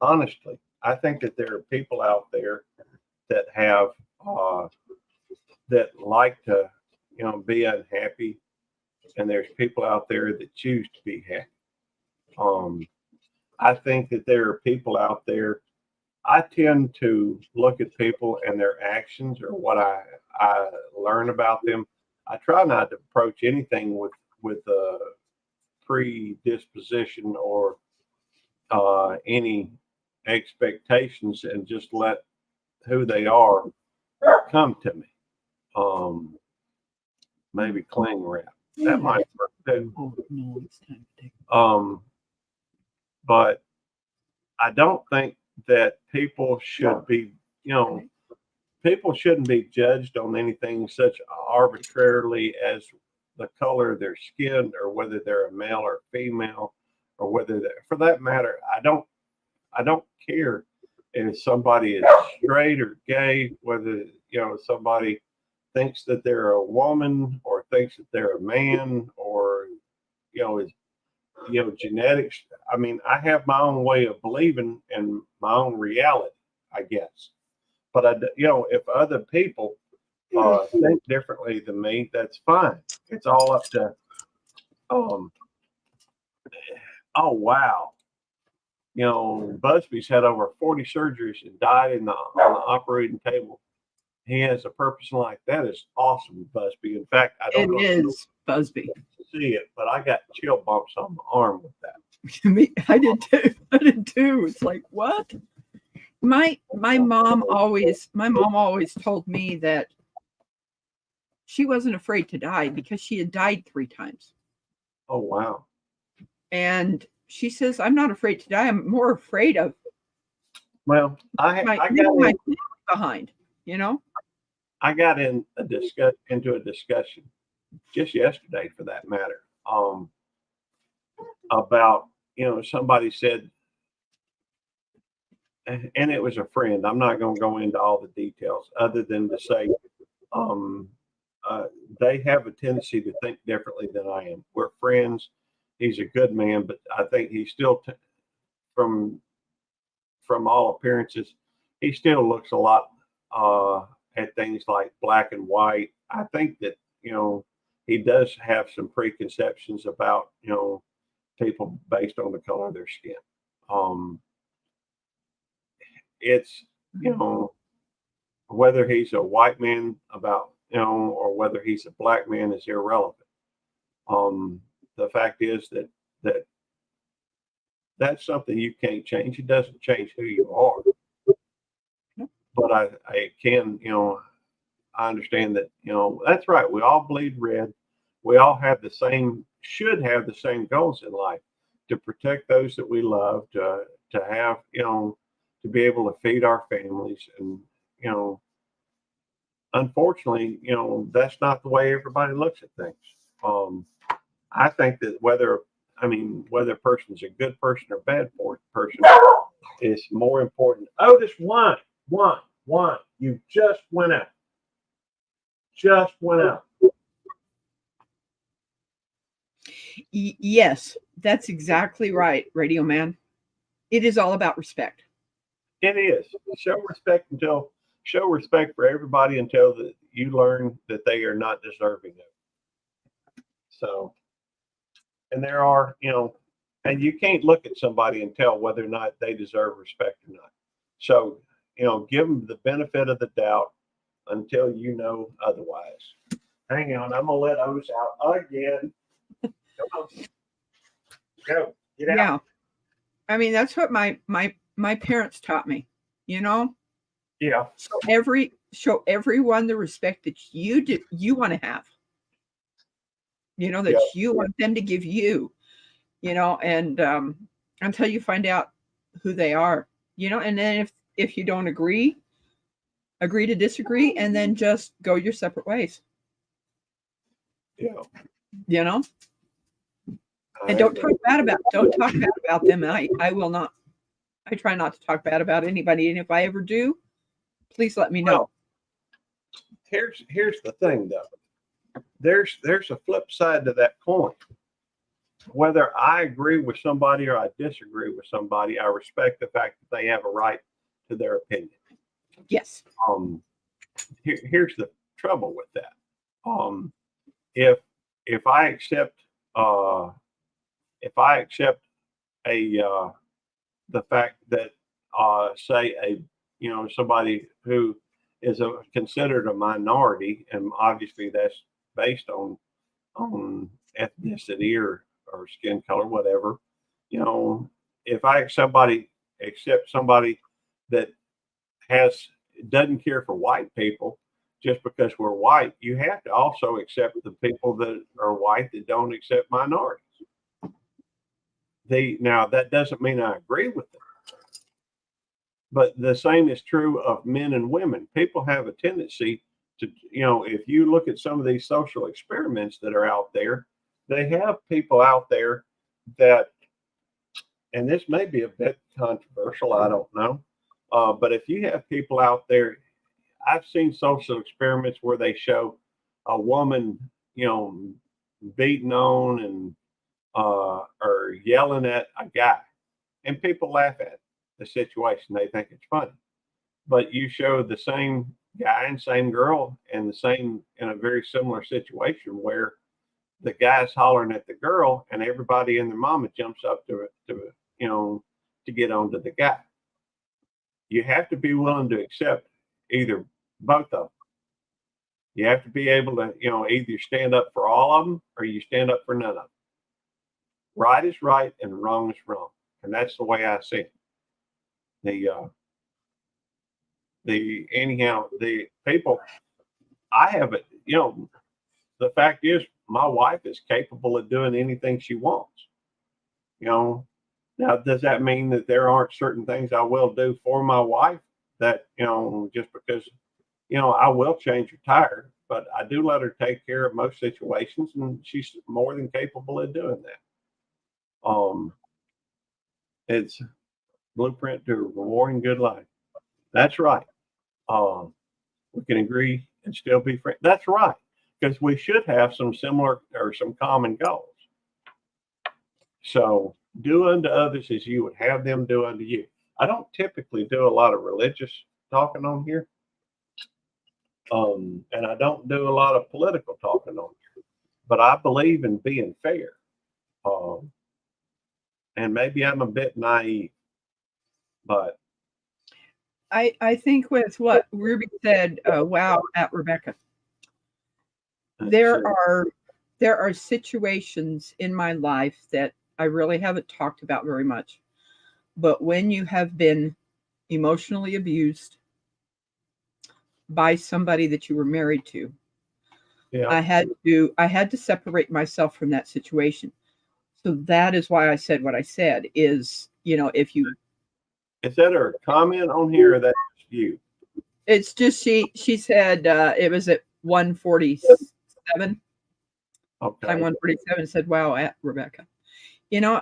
honestly, I think that there are people out there that have, that like to, be unhappy. And there's people out there that choose to be happy. I think that there are people out there. I tend to look at people and their actions or what I learn about them. I try not to approach anything with a predisposition or any expectations, and just let who they are come to me. Maybe cling wrap. That might work too. Oh no, it's time to take. But I don't think that people should be, people shouldn't be judged on anything such arbitrarily as the color of their skin, or whether they're a male or female, or whether for that matter, I don't care if somebody is straight or gay, whether somebody thinks that they're a woman or thinks that they're a man, or is genetics. I mean, I have my own way of believing and my own reality, I guess. But if other people think differently than me, that's fine. It's all up to. Oh wow. Busby's had over 40 surgeries and died on the operating table. He has a purpose in life. That is awesome, Busby. In fact, I don't know if you'll Busby. see it, but I got chill bumps on my arm with that. Me, I did too. It's like, what? My mom always told me that she wasn't afraid to die because she had died 3 times. Oh wow. And she says, I'm not afraid to die. I'm more afraid of Well, I got my behind, I got into a discussion just yesterday, for that matter, about somebody said, and it was a friend. I'm not going to go into all the details, other than to say, they have a tendency to think differently than I am. We're friends. He's a good man, but I think he's still, from all appearances, he still looks a lot at things like black and white. I think that he does have some preconceptions about people based on the color of their skin. It's whether he's a white man or whether he's a black man is irrelevant. The fact is that that's something you can't change. It doesn't change who you are. But I can, I understand that, that's right. We all bleed red. We all have should have the same goals in life: to protect those that we love, to have, to be able to feed our families. And, unfortunately, that's not the way everybody looks at things. I think that whether a person's a good person or bad person is more important. Otis, one. You just went out. Just went out. Yes, that's exactly right, Radio Man. It is all about respect. It is. Show respect for everybody until that you learn that they are not deserving of it. So, and there are, and you can't look at somebody and tell whether or not they deserve respect or not. So, give them the benefit of the doubt until you know otherwise. Hang on, I'm gonna let Otis out again. Come on. Go. Get out. Yeah. I mean, that's what my parents taught me, Yeah. show everyone the respect that you want to have. That Yeah. you want them to give you, and until you find out who they are, and then if you don't agree to disagree, and then just go your separate ways. Yeah. And don't talk bad about them. I will not. I try not to talk bad about anybody, and if I ever do, please let me know. Here's the thing, though. There's a flip side to that coin. Whether I agree with somebody or I disagree with somebody, I respect the fact that they have a right to their opinion. Yes. Here's the trouble with that. If I accept the fact that say somebody who is considered a minority, and obviously that's based on ethnicity or skin color, whatever. If I accept somebody that doesn't care for white people just because we're white, you have to also accept the people that are white that don't accept minorities. Now that doesn't mean I agree with them, but the same is true of men and women. People have a tendency to, if you look at some of these social experiments that are out there, they have people out there that, and this may be a bit controversial, I don't know, but if you have people out there, I've seen social experiments where they show a woman, beating on and or yelling at a guy, and people laugh at the situation. They think it's funny. But you show the same guy and same girl in a very similar situation where the guy's hollering at the girl and everybody and their mama jumps up to get onto the guy. You have to be willing to accept both of them. You have to be able to, either stand up for all of them or you stand up for none of them. Right is right and wrong is wrong. And that's the way I see it. The people, I have it, the fact is my wife is capable of doing anything she wants. Now, does that mean that there aren't certain things I will do for my wife that, just because, I will change her tire, but I do let her take care of most situations, and she's more than capable of doing that. It's blueprint to a rewarding good life. That's right. We can agree and still be friends. That's right. Because we should have some similar or some common goals. So do unto others as you would have them do unto you. I don't typically do a lot of religious talking on here. And I don't do a lot of political talking on here. But I believe in being fair. And maybe I'm a bit naive. But I think with what Ruby said, wow, at Rebecca, there are situations in my life that I really haven't talked about very much. But when you have been emotionally abused by somebody that you were married to, yeah. I had to separate myself from that situation. So that is why I said what I said is, if you. Is that a comment on here or that's you? It's just she said it was at 147. Time Okay. 147 said, wow, at Rebecca. You know,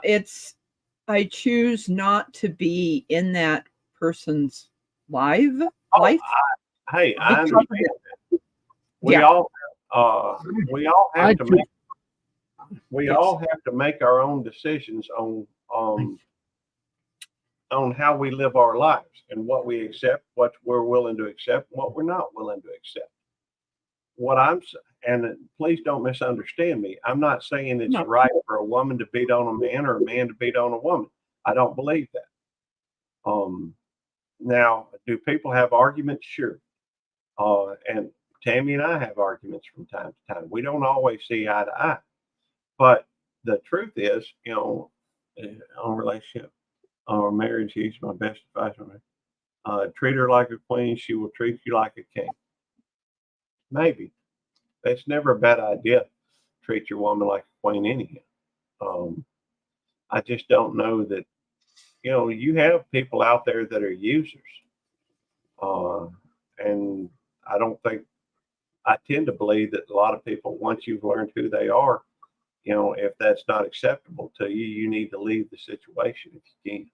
I choose not to be in that person's life. Oh, hey, I Because of understand. it. We Yeah. all I have to choose. make Yes. all have to make our own decisions on how we live our lives and what we accept, what we're willing to accept, what we're not willing to accept. And please don't misunderstand me. I'm not saying it's No. right for a woman to beat on a man or a man to beat on a woman. I don't believe that. Now, do people have arguments? Sure. And Tammy and I have arguments from time to time. We don't always see eye to eye. But the truth is, on relationship or marriage, he's my best advice on it. Treat her like a queen, she will treat you like a king. Maybe. That's never a bad idea. Treat your woman like a queen anyhow. I just don't know that, you have people out there that are users. And I tend to believe that a lot of people, once you've learned who they are, if that's not acceptable to you, you need to leave the situation if you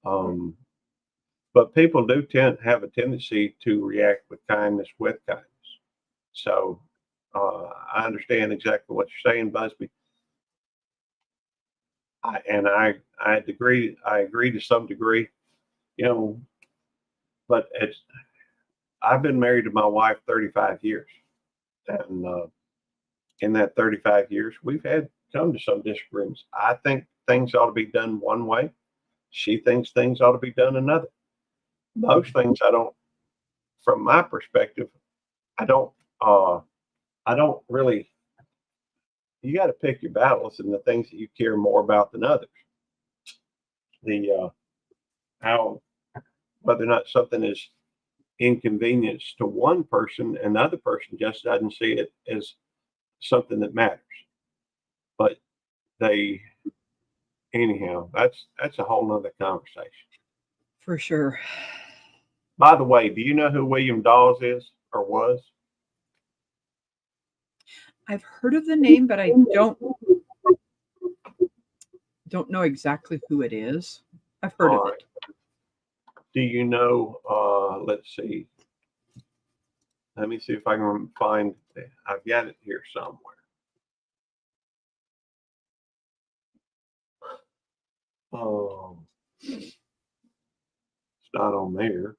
can. But people do have a tendency to react with kindness with kindness. So I understand exactly what you're saying, Busby. I agree to some degree, but I've been married to my wife 35 years. And in that 35 years, we've come to some disagreements. I think things ought to be done one way. She thinks things ought to be done another. Most things from my perspective, I don't really, you got to pick your battles and the things that you care more about than others. Whether or not something is inconvenience to one person and the other person just doesn't see it as something that matters. But anyhow, that's a whole nother conversation. For sure. By the way, do you know who William Dawes is or was? I've heard of the name, but I don't know exactly who it is. I've heard All of right. it. Do you know, let's see. Let me see if I can find, I've got it here somewhere. It's not on there.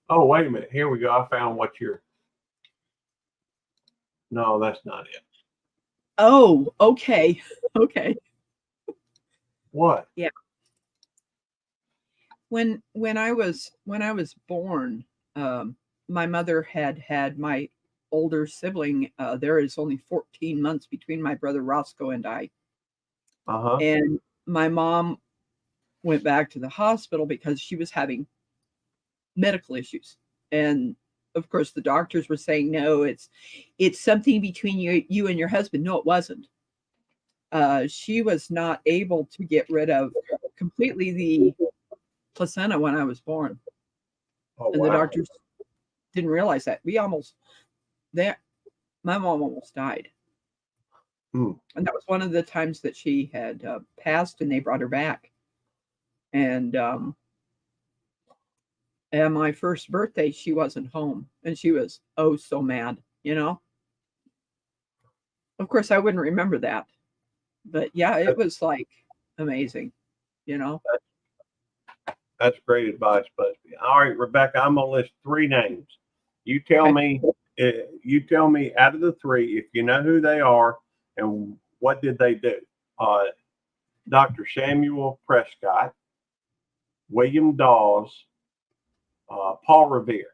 Oh, wait a minute. Here we go. I found no, that's not it. Oh, okay. Okay. What? Yeah. When I was born, my mother had my older sibling. There is only 14 months between my brother Roscoe and I. Uh-huh. And my mom went back to the hospital because she was having medical issues. And of course, the doctors were saying, no, it's something between you and your husband. No, it wasn't. She was not able to get rid of completely the placenta when I was born. Oh, And wow. the doctors didn't realize that. My mom almost died. Hmm. And that was one of the times that she had passed and they brought her back. And at my first birthday, she wasn't home and she was so mad, Of course, I wouldn't remember that. But yeah, it was like amazing, That's great advice, Busby. All right, Rebecca, I'm gonna list 3 names. You tell me out of the 3 if you know who they are and what did they do. Dr. Samuel Prescott, William Dawes, Paul Revere.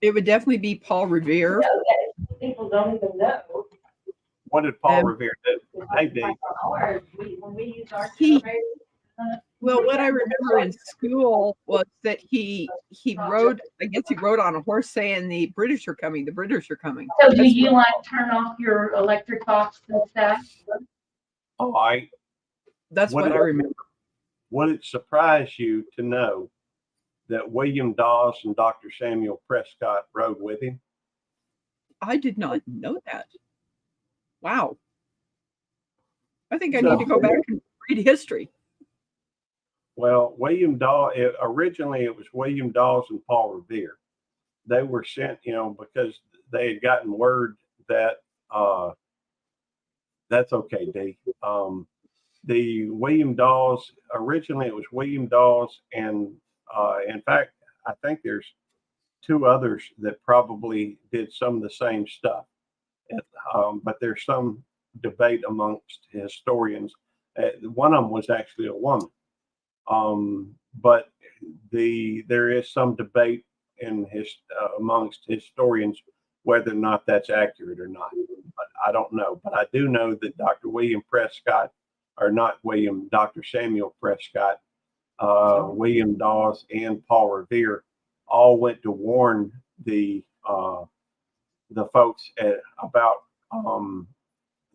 It would definitely be Paul Revere. People don't even know. What did Paul Revere do? Hey, Dave. Well, what I remember in school was that he rode. I guess he rode on a horse, saying, "The British are coming. The British are coming." So do you like turn off your electric box and stuff? All right. That's what I remember. Would it surprise you to know that William Dawes and Dr. Samuel Prescott rode with him? I did not know that. Wow. I think I So- need to go back and read history. Well, William Dawes, originally it was William Dawes and Paul Revere. They were sent, because they had gotten word that, that's okay, D. The William Dawes, originally it was William Dawes, and in fact, I think there's two others that probably did some of the same stuff. But there's some debate amongst historians. One of them was actually a woman. But there is some debate amongst historians whether or not that's accurate or not. But I don't know. But I do know that Dr. Samuel Prescott, William Dawes, and Paul Revere all went to warn the folks about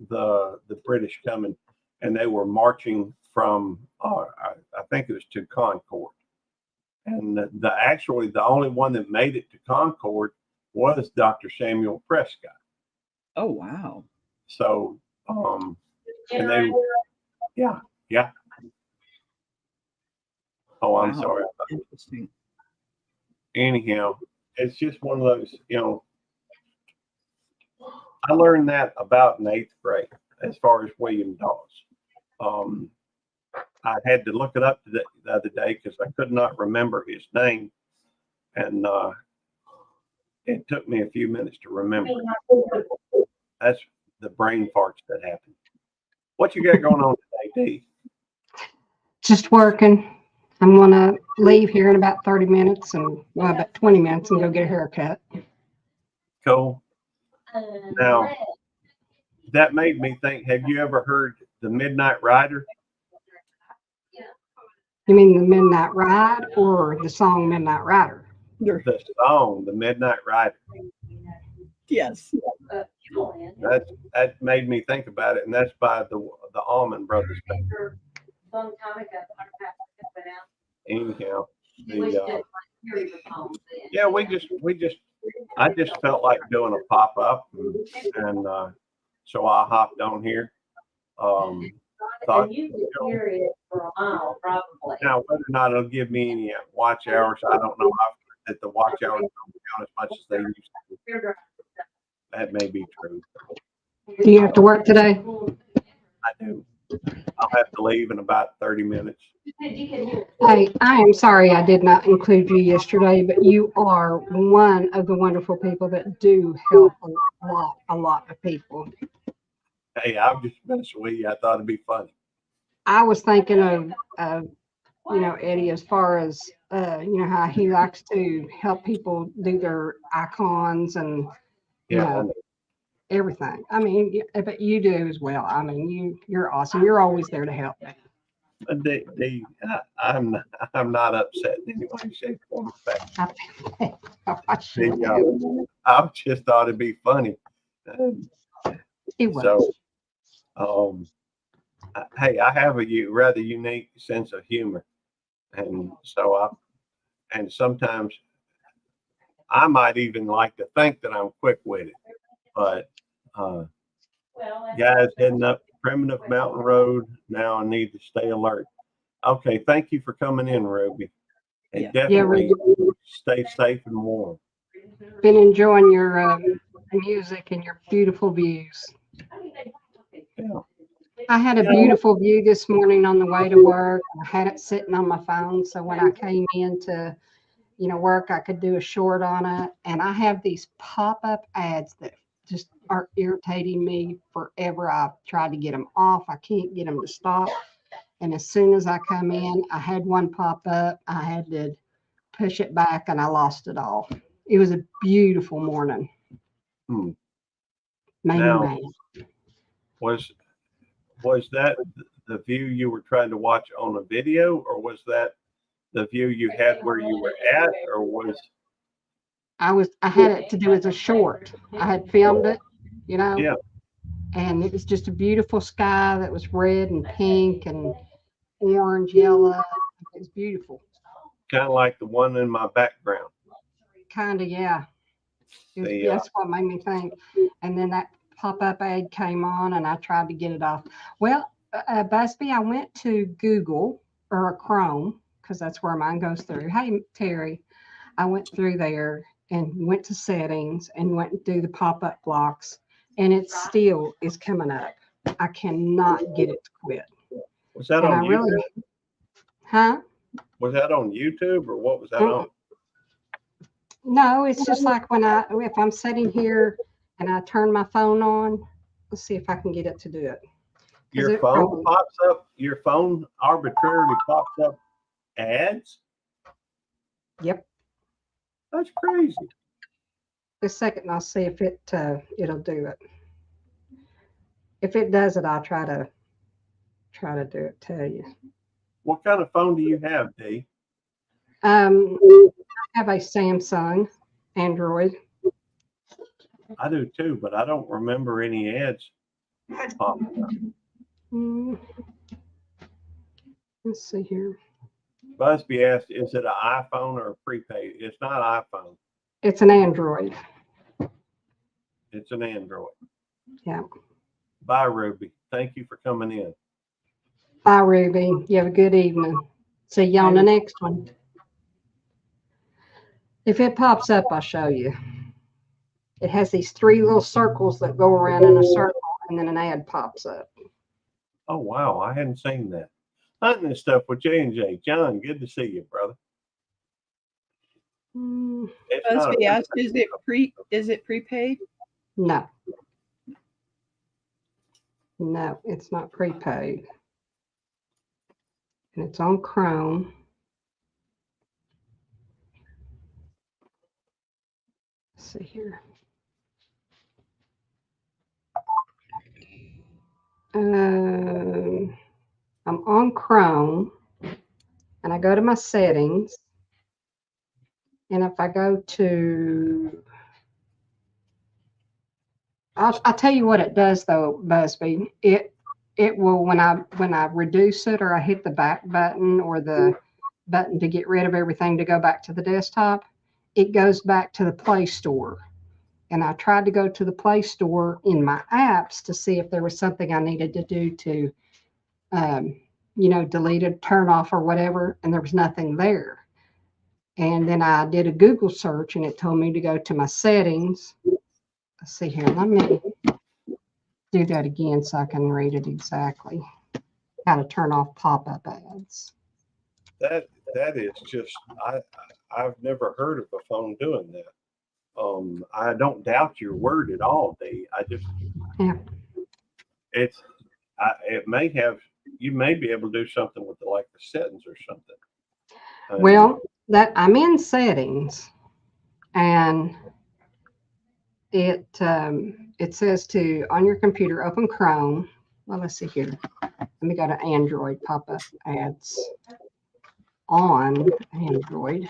the British coming, and they were marching from I think it was to Concord, and the only one that made it to Concord was Dr. Samuel Prescott. Oh, wow. So and they yeah. Oh, I'm Wow. sorry. Interesting. Anyhow, it's just one of those, I learned that about in 8th grade as far as William Dawes. I had to look it up the other day because I could not remember his name, and it took me a few minutes to remember. That's the brain farts that happen. What you got going on today, Dee? Just working. I'm gonna leave here in about 30 minutes about 20 minutes and go get a haircut. Cool. Now, that made me think, have you ever heard the Midnight Rider? You mean the Midnight Ride or the song Midnight Rider? The song, the Midnight Rider. Yes. That made me think about it, and that's by the Allman Brothers Band. Anyhow, yeah, I just felt like doing a pop up, and so I hopped on here. Thought, now whether or not it'll give me any watch hours, I don't know. I've heard that the watch hours don't count as much as they used to. That may be true. Do you have to work today? I do. I'll have to leave in about 30 minutes. Hey, I am sorry I did not include you yesterday, but you are one of the wonderful people that do help a lot of people. Hey, I'm just messing with you. I thought it'd be funny. I was thinking of Eddie, as far as how he likes to help people do their icons and Yeah. everything. I mean, but you do as well. I mean, you're awesome. You're always there to help me. I'm not upset in any way, shape, form, or fashion. It I just thought it'd be funny. was. So, hey, I have a rather unique sense of humor, and so and sometimes I might even like to think that I'm quick-witted, but guys heading up Primitive Mountain Road now, I need to stay alert. Okay, thank you for coming in, Ruby. And Yeah. definitely stay safe and warm. Been enjoying your music and your beautiful views. Yeah. I had a beautiful view this morning on the way to work. I had it sitting on my phone, so when I came in to, work, I could do a short on it. And I have these pop-up ads that just are irritating me forever. I've tried to get them off. I can't get them to stop. And as soon as I come in, I had one pop up. I had to push it back, and I lost it all. It was a beautiful morning. Hmm. Made me Now- mad. Was that the view you were trying to watch on a video, or was that the view you had where you were at, or was? I had it to do as a short. I had filmed it, Yeah. and it was just a beautiful sky that was red and pink and orange, yellow. It was beautiful. Kind of like the one in my background. Kind of, yeah. The, That's what made me think. And then that pop-up ad came on, and I tried to get it off. Well, Busby, I went to Google or Chrome, because that's where mine goes through. Hey, Terry, I went through there and went to settings and went and do the pop-up blocks, and it still is coming up. I cannot get it to quit. Was that And on I YouTube? really, huh? Was that on YouTube or what was that Mm-mm. on? No, it's just like if I'm sitting here and I turn my phone on, let's see if I can get it to do it. Your it phone probably- pops up, your phone arbitrarily pops up ads? Yep. That's crazy. Just a second, I'll see if it'll do it. If it does it, I'll try to do it. Tell you. What kind of phone do you have, D? I have a Samsung Android. I do too, but I don't remember any ads popping up. Mm. Let's see here. Busby asked, is it an iPhone or a prepaid? It's not iPhone. It's an Android. It's an Android. Yeah. Bye, Ruby. Thank you for coming in. Bye, Ruby. You have a good evening. See you on the next one. If it pops up, I'll show you. It has these 3 little circles that go around in a circle, and then an ad pops up. Oh, wow. I hadn't seen that. Hunting and stuff with J&J. John, good to see you, brother. Mm, It's not Busby a- asked, is it prepaid? no. No, it's not prepaid. And it's on Chrome. Let's see here. I'm on Chrome, and I go to my settings, and if I go to, I'll tell you what it does though, Busby. It will, when I reduce it, or I hit the back button or the button to get rid of everything to go back to the desktop, it goes back to the Play Store. And I tried to go to the Play Store in my apps to see if there was something I needed to do to, delete it, turn off or whatever, and there was nothing there. And then I did a Google search, and it told me to go to my settings. Let's see here. Let me do that again so I can read it exactly. How to turn off pop-up ads. That is just, I've never heard of a phone doing that. I don't doubt your word at all, D. I just, Yeah. it may have, you may be able to do something with the settings or something. Well, that I'm in settings, and it says to, on your computer, open Chrome. Well, let's see here. Let me go to Android, pop-up ads on Android.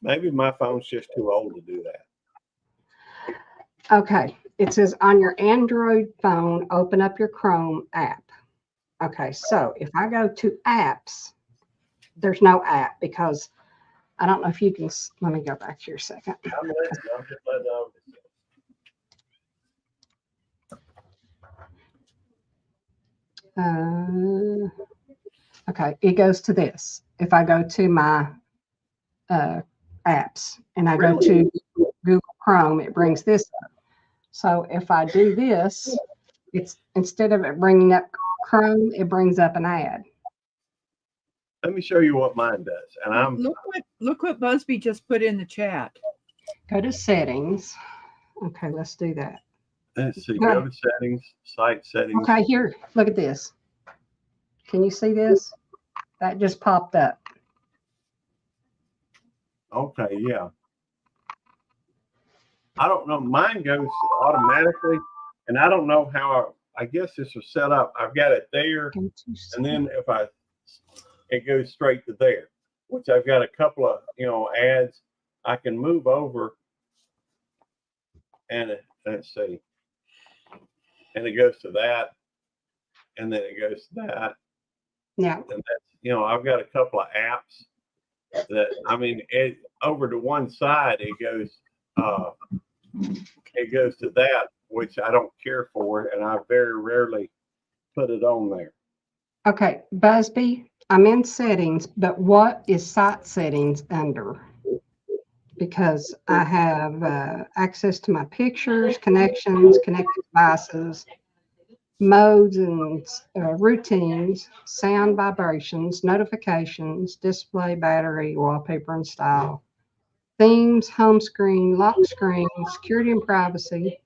Maybe my phone's just too old to do that. Okay, it says on your Android phone, open up your Chrome app. Okay, so if I go to apps, there's no app because I don't know if you can, let me go back here a second. I'm just letting know. Okay, it goes to this. If I go to my apps and I go to Google Chrome, it brings this up. So if I do this, it's instead of it bringing up Chrome, it brings up an ad. Let me show you what mine does. And Look what Busby just put in the chat. Go to settings. Okay, let's do that. let's see, go to settings, site settings. Okay, here, look at this. Can you see this? That just popped up. Okay, yeah. I don't know. Mine goes automatically, and I don't know how. I guess this was set up. I've got it there, and then it goes straight to there. Which I've got a couple of ads. I can move over, and let's see, and it goes to that, and then it goes to that. Yeah. And that's I've got a couple of apps that, I mean, over to one side, it goes to that, which I don't care for, and I very rarely put it on there. Okay, Busby, I'm in settings, but what is site settings under? Because I have access to my pictures, connections, connected devices, modes and routines, sound vibrations, notifications, display, battery, wallpaper and style, themes, home screen, lock screen, security and privacy,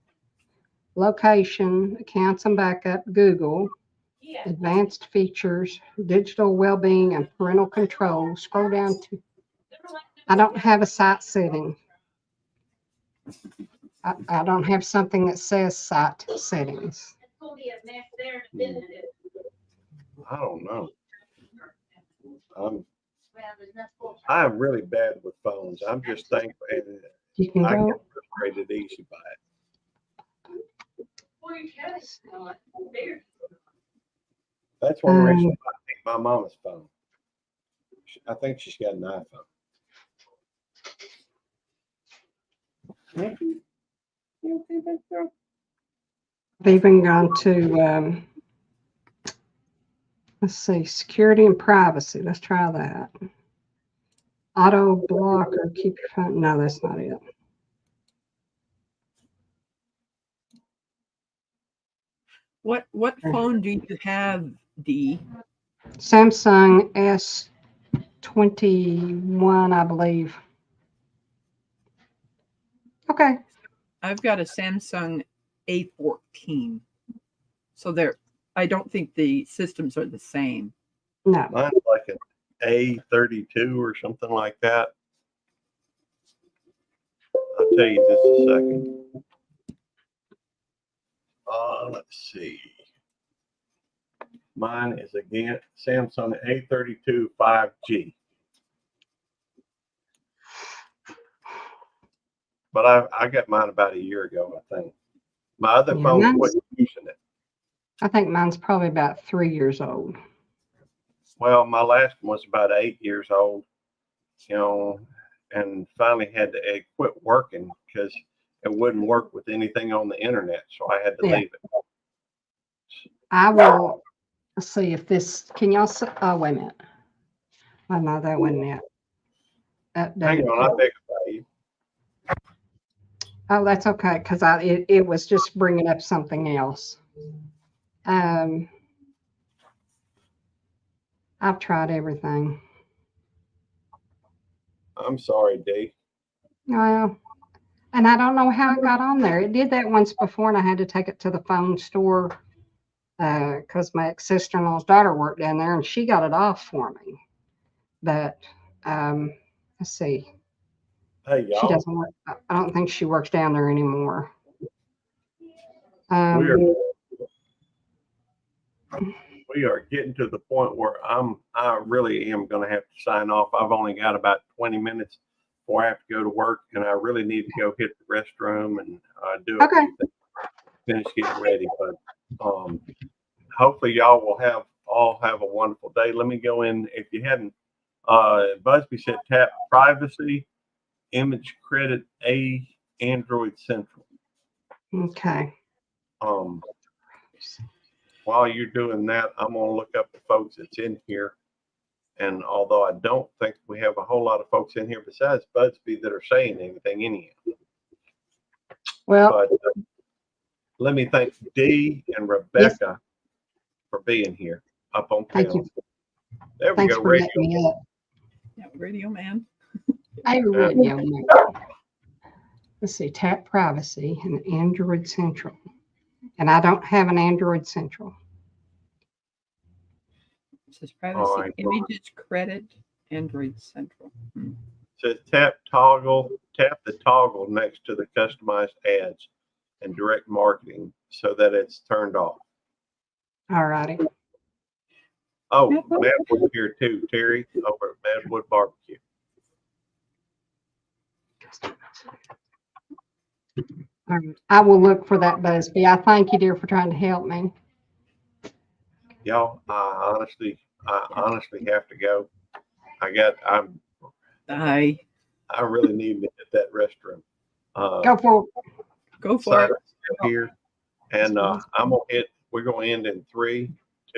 location, accounts and backup, Google, advanced features, digital well-being and parental control. Scroll down to, I don't have a site setting. I don't have something that says site settings. I don't know. I'm really bad with phones. I'm just thankful, and You can I go, get frustrated easy by it. That's one reason I think my mama's phone. I think she's got an iPhone. I've even gone to, let's see, security and privacy. Let's try that. Auto block or keep your phone. No, that's not it. What phone do you have, Dee? Samsung S21, I believe. Okay. I've got a Samsung A14. So I don't think the systems are the same. No. Mine's like an A32 or something like that. I'll tell you just a second. Let's see. Mine is again Samsung A32 5G. But I got mine about a year ago, I think. My other Yeah, phone mine's- wasn't using it. I think mine's probably about 3 years old. Well, my last one was about 8 years old, and finally had to quit working because it wouldn't work with anything on the internet. So I had to Yeah. leave it. I will see if this, can y'all see? Oh, wait a minute. Oh, no, that wasn't it. Hang on, I beg your pardon. Oh, that's okay, because it was just bringing up something else. I've tried everything. I'm sorry, Dee. Well, and I don't know how it got on there. It did that once before, and I had to take it to the phone store because my sister-in-law's daughter worked down there, and she got it off for me. But let's see. Hey, She y'all. doesn't work. I don't think she works down there anymore. We are getting to the point where I really am going to have to sign off. I've only got about 20 minutes before I have to go to work, and I really need to go hit the restroom and do Okay. finish getting ready. But hopefully y'all will all have a wonderful day. Let me go in. If you hadn't, Busby said tap privacy, image credit, Android Central. Okay. While you're doing that, I'm going to look up the folks that's in here. And although I don't think we have a whole lot of folks in here besides Busby that are saying anything anyhow. Well, But let me thank Dee and Rebecca for being here up on Thank panel. you. There we Thanks go, for radio. letting me up. Yeah, Radio Man. Hey, radio man. Let's see, tap privacy and Android Central. And I don't have an Android Central. It says privacy, All right. images, credit, Android Central. Says tap the toggle next to the customized ads and direct marketing so that it's turned off. All righty. Oh, Madwood's here too, Terry over at Madwood Barbecue. All right. I will look for that, Busby. I thank you, dear, for trying to help me. Y'all, I honestly have to go. I'm I I really need to hit that restroom. Go for it. go for it. Simon's still here, and I'm gonna hit. We're gonna end in 3,